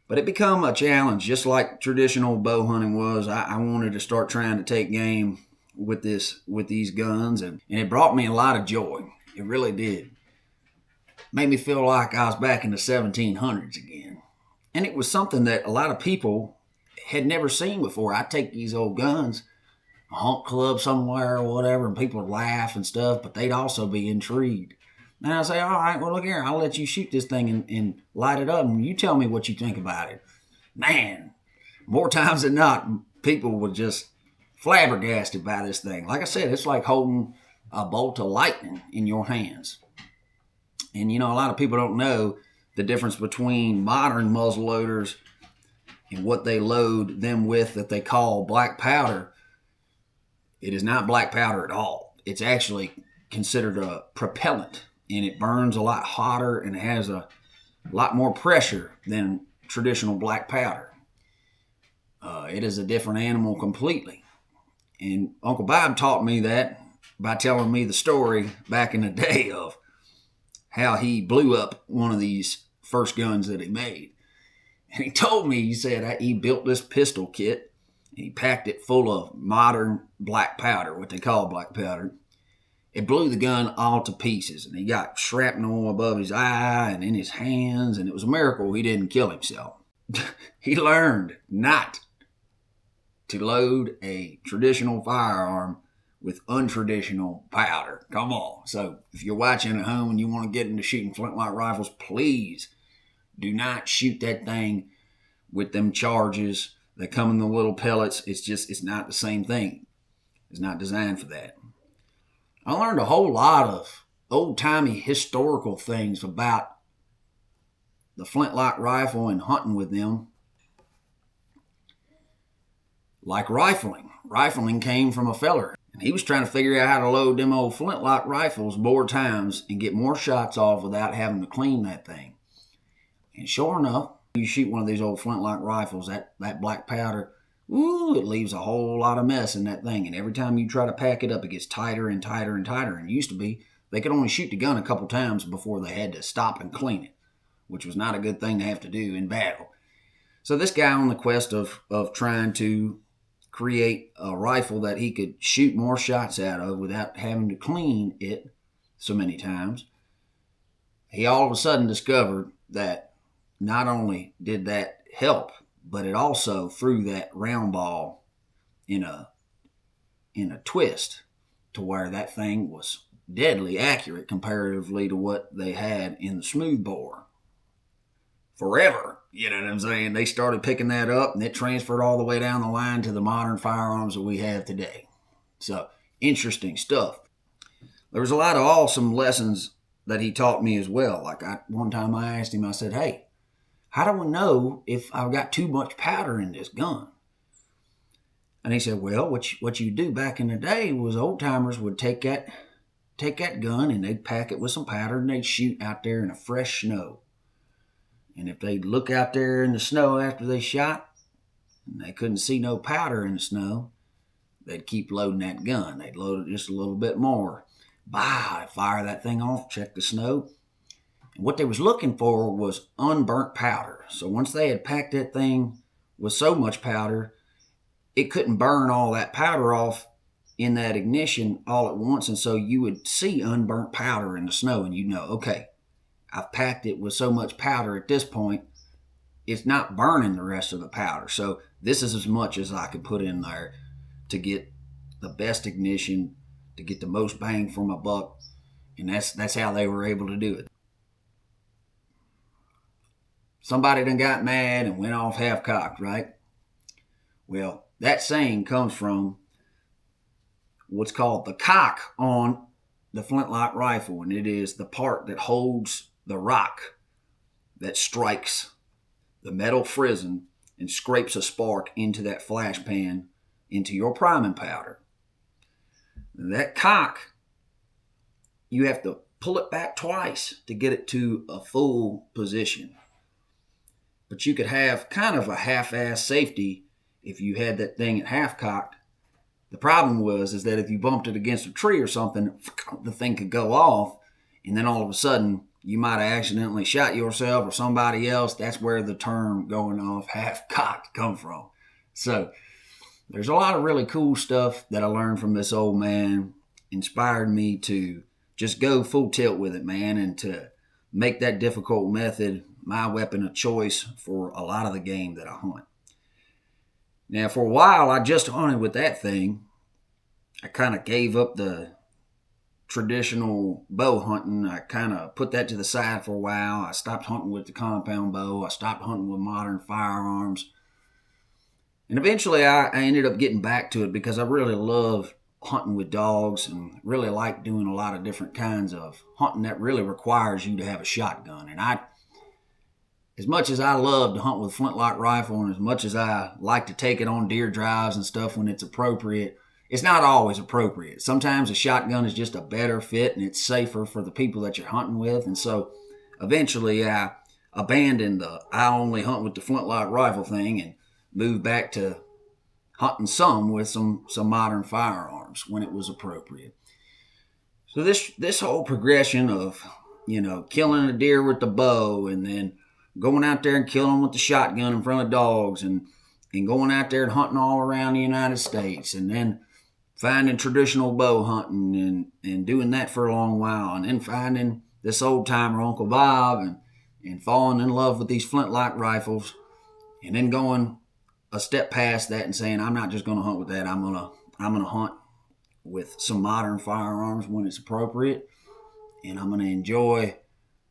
But it became a challenge, just like traditional bow hunting was. I wanted to start trying to take game with these guns, and it brought me a lot of joy. It really did. Made me feel like I was back in the 1700s again. And it was something that a lot of people had never seen before. I'd take these old guns, a hunt club somewhere or whatever, and people would laugh and stuff, but they'd also be intrigued. And I'd say, all right, well, look here, I'll let you shoot this thing and light it up, and you tell me what you think about it. Man, more times than not, people were just flabbergasted by this thing. Like I said, it's like holding a bolt of lightning in your hands. And, you know, a lot of people don't know the difference between modern muzzle loaders and what they load them with that they call black powder. It is not black powder at all. It's actually considered a propellant, and it burns a lot hotter and has a lot more pressure than traditional black powder. It is a different animal completely. And Uncle Bob taught me that by telling me the story back in the day of how he blew up one of these first guns that he made. And he told me, he said he built this pistol kit, and he packed it full of modern black powder, what they call black powder. It blew the gun all to pieces, and he got shrapnel above his eye and in his hands, and it was a miracle he didn't kill himself. He learned not to load a traditional firearm with untraditional powder. Come on. So if you're watching at home and you want to get into shooting flintlock rifles, please do not shoot that thing with them charges that come in the little pellets. It's not the same thing. It's not designed for that. I learned a whole lot of old-timey historical things about the flintlock rifle and hunting with them. Like rifling. Rifling came from a feller, and he was trying to figure out how to load them old flintlock rifles more times and get more shots off without having to clean that thing. And sure enough, you shoot one of these old flintlock rifles, that black powder, ooh, it leaves a whole lot of mess in that thing. And every time you try to pack it up, it gets tighter and tighter and tighter. And it used to be, they could only shoot the gun a couple times before they had to stop and clean it, which was not a good thing to have to do in battle. So this guy on the quest of trying to create a rifle that he could shoot more shots out of without having to clean it so many times, he all of a sudden discovered that not only did that help, but it also threw that round ball in a twist to where that thing was deadly accurate comparatively to what they had in the smoothbore. Forever, you know what I'm saying? They started picking that up, and it transferred all the way down the line to the modern firearms that we have today. So, interesting stuff. There was a lot of awesome lessons that he taught me as well. Like one time I asked him, I said, hey, how do we know if I've got too much powder in this gun? And he said, well, what you do back in the day was old timers would take that gun and they'd pack it with some powder and they'd shoot out there in a fresh snow. And if they'd look out there in the snow after they shot and they couldn't see no powder in the snow, they'd keep loading that gun. They'd load it just a little bit more. They'd fire that thing off, check the snow. And what they was looking for was unburnt powder. So once they had packed that thing with so much powder, it couldn't burn all that powder off in that ignition all at once. And so you would see unburnt powder in the snow, and you'd know, okay, I've packed it with so much powder at this point, it's not burning the rest of the powder. So this is as much as I could put in there to get the best ignition, to get the most bang for my buck. And that's how they were able to do it. Somebody done got mad and went off half-cocked, right? Well, that saying comes from what's called the cock on the flintlock rifle, and it is the part that holds the rock that strikes the metal frizzen and scrapes a spark into that flash pan, into your priming powder. That cock, you have to pull it back twice to get it to a full position. But you could have kind of a half-ass safety if you had that thing at half-cocked. The problem is that if you bumped it against a tree or something, the thing could go off, and then all of a sudden you might have accidentally shot yourself or somebody else. That's where the term going off half-cocked come from. So there's a lot of really cool stuff that I learned from this old man. Inspired me to just go full tilt with it, man, and to make that difficult method my weapon of choice for a lot of the game that I hunt. Now, for a while, I just hunted with that thing. I kind of gave up the traditional bow hunting. I kind of put that to the side for a while. I stopped hunting with the compound bow. I stopped hunting with modern firearms. And eventually, I ended up getting back to it because I really love hunting with dogs and really like doing a lot of different kinds of hunting that really requires you to have a shotgun. And as much as I love to hunt with a flintlock rifle and as much as I like to take it on deer drives and stuff when it's appropriate, it's not always appropriate. Sometimes a shotgun is just a better fit and it's safer for the people that you're hunting with. And so eventually I abandoned the I only hunt with the flintlock rifle thing and moved back to hunting some with some modern firearms when it was appropriate. So this whole progression of, killing a deer with the bow and then going out there and killing them with the shotgun in front of dogs and going out there and hunting all around the United States and then finding traditional bow hunting and doing that for a long while and then finding this old timer Uncle Bob and falling in love with these flintlock rifles and then going a step past that and saying, I'm not just going to hunt with that. I'm going to hunt with some modern firearms when it's appropriate. And I'm going to enjoy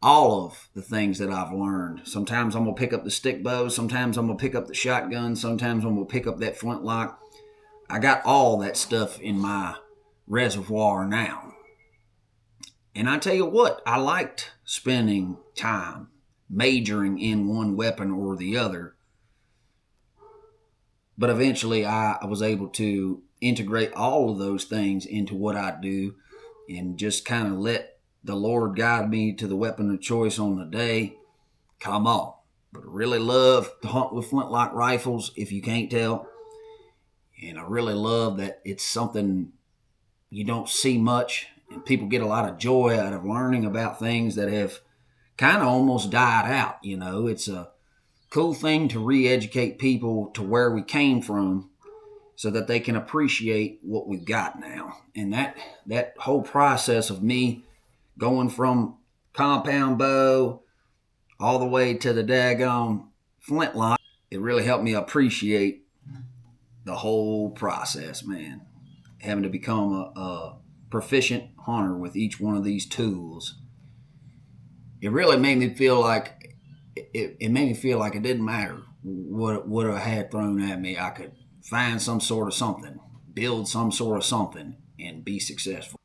all of the things that I've learned. Sometimes I'm going to pick up the stick bow. Sometimes I'm going to pick up the shotgun. Sometimes I'm going to pick up that flintlock. I got all that stuff in my reservoir now. And I tell you what, I liked spending time majoring in one weapon or the other. But eventually I was able to integrate all of those things into what I do and just kind of let the Lord guide me to the weapon of choice on the day. Come on. But I really love to hunt with flintlock rifles, if you can't tell. And I really love that it's something you don't see much. And people get a lot of joy out of learning about things that have kind of almost died out. It's a cool thing to re-educate people to where we came from so that they can appreciate what we've got now. And that whole process of me going from compound bow all the way to the daggone flintlock, it really helped me appreciate the whole process, man. Having to become a proficient hunter with each one of these tools. It really made me feel like it made me feel like it didn't matter what I had thrown at me. I could find some sort of something, build some sort of something, and be successful.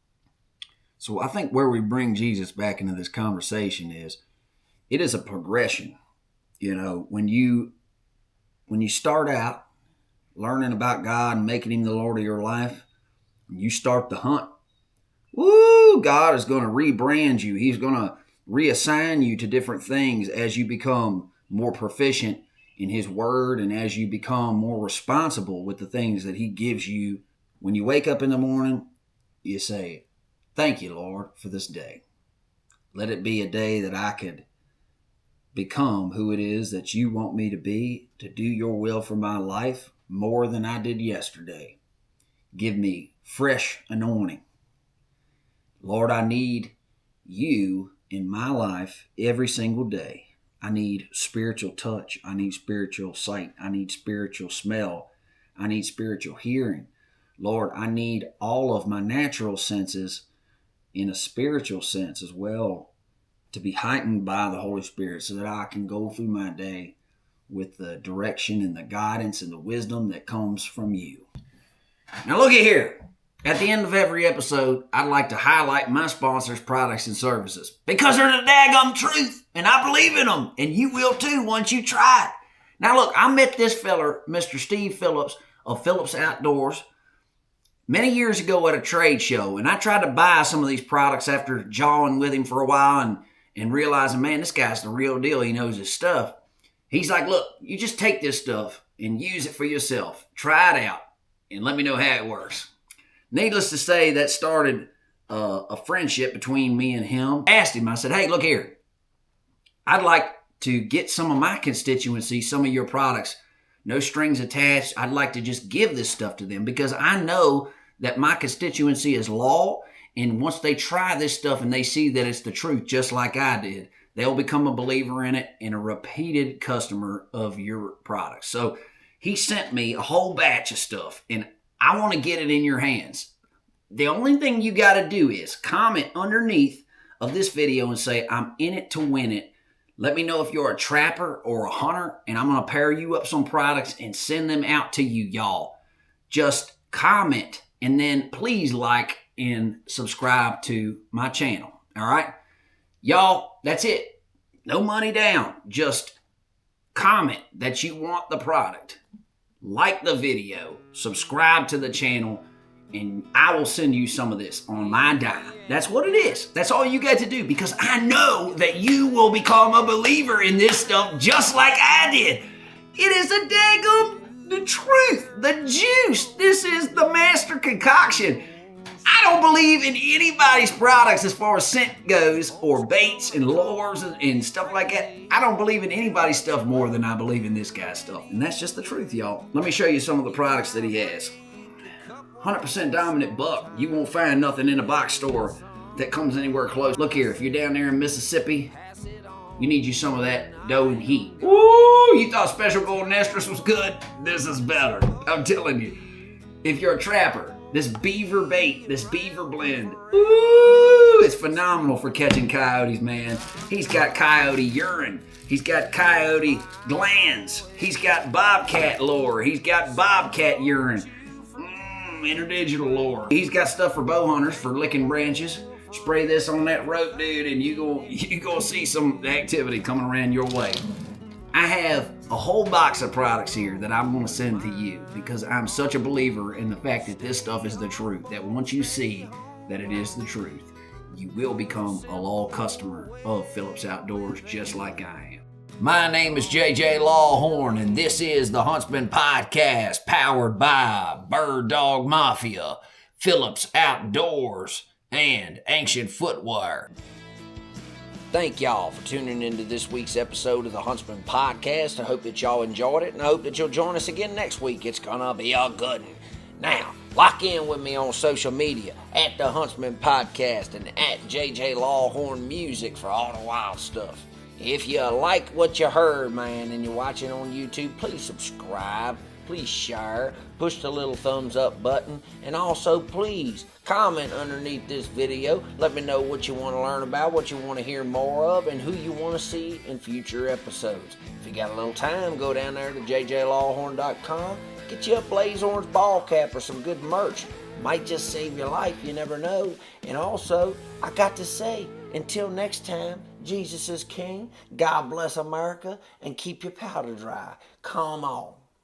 So I think where we bring Jesus back into this conversation is it is a progression. When you start out learning about God and making him the Lord of your life, you start the hunt. Woo! God is going to rebrand you. He's going to reassign you to different things as you become more proficient in his word and as you become more responsible with the things that he gives you. When you wake up in the morning, you say, thank you, Lord, for this day. Let it be a day that I could become who it is that you want me to be, to do your will for my life more than I did yesterday. Give me fresh anointing. Lord, I need you in my life every single day. I need spiritual touch. I need spiritual sight. I need spiritual smell. I need spiritual hearing. Lord, I need all of my natural senses in a spiritual sense as well to be heightened by the Holy Spirit so that I can go through my day with the direction and the guidance and the wisdom that comes from you. Now look at here. At the end of every episode, I'd like to highlight my sponsors' products and services because they're the daggum truth, and I believe in them, and you will too once you try it. Now look, I met this feller, Mr. Steve Phillips of Phillips Outdoors, many years ago at a trade show, and I tried to buy some of these products after jawing with him for a while and realizing, man, this guy's the real deal. He knows his stuff. He's like, look, you just take this stuff and use it for yourself. Try it out and let me know how it works. Needless to say, that started a friendship between me and him. I asked him, I said, hey, look here. I'd like to get some of my constituency, some of your products, no strings attached. I'd like to just give this stuff to them because I know that my constituency is law. And once they try this stuff and they see that it's the truth, just like I did, they'll become a believer in it and a repeated customer of your products. So he sent me a whole batch of stuff, and I want to get it in your hands. The only thing you got to do is comment underneath of this video and say, I'm in it to win it. Let me know if you're a trapper or a hunter, and I'm going to pair you up some products and send them out to you, y'all. Just comment, and then please like and subscribe to my channel. All right? Y'all, that's it. No money down. Just comment that you want the product. Like the video. Subscribe to the channel. And I will send you some of this on my dime. That's what it is. That's all you got to do because I know that you will become a believer in this stuff just like I did. It is a daggum the truth, the juice. This is the master concoction. I don't believe in anybody's products as far as scent goes or baits and lures and stuff like that. I don't believe in anybody's stuff more than I believe in this guy's stuff. And that's just the truth, y'all. Let me show you some of the products that he has. 100% dominant buck. You won't find nothing in a box store that comes anywhere close. Look here, if you're down there in Mississippi, you need you some of that dough and heat. Ooh, you thought Special Golden Estrus was good? This is better. I'm telling you. If you're a trapper, this beaver bait, this beaver blend, ooh, it's phenomenal for catching coyotes, man. He's got coyote urine. He's got coyote glands. He's got bobcat lure. He's got bobcat urine. Interdigital lure. He's got stuff for bow hunters for licking branches. Spray this on that rope, dude, and you gonna see some activity coming around your way. I have a whole box of products here that I'm gonna send to you because I'm such a believer in the fact that this stuff is the truth. That once you see that it is the truth, you will become a loyal customer of Phillips Outdoors just like I am. My name is JJ Lawhorn, and this is the Huntsman Podcast, powered by Bird Dog Mafia, Phillips Outdoors, and Ancient Footwear. Thank y'all for tuning into this week's episode of the Huntsman Podcast. I hope that y'all enjoyed it, and I hope that you'll join us again next week. It's gonna be a good one. Now, lock in with me on social media at the Huntsman Podcast and at JJ Lawhorn Music for all the wild stuff. If you like what you heard, man, and you're watching on YouTube, please subscribe, please share, push the little thumbs up button, and also please comment underneath this video. Let me know what you want to learn about, what you want to hear more of, and who you want to see in future episodes. If you got a little time, go down there to jjlawhorn.com, get you a Blaze Orange ball cap or some good merch. Might just save your life, you never know. And also, I got to say, until next time, Jesus is King, God bless America, and keep your powder dry. Come on.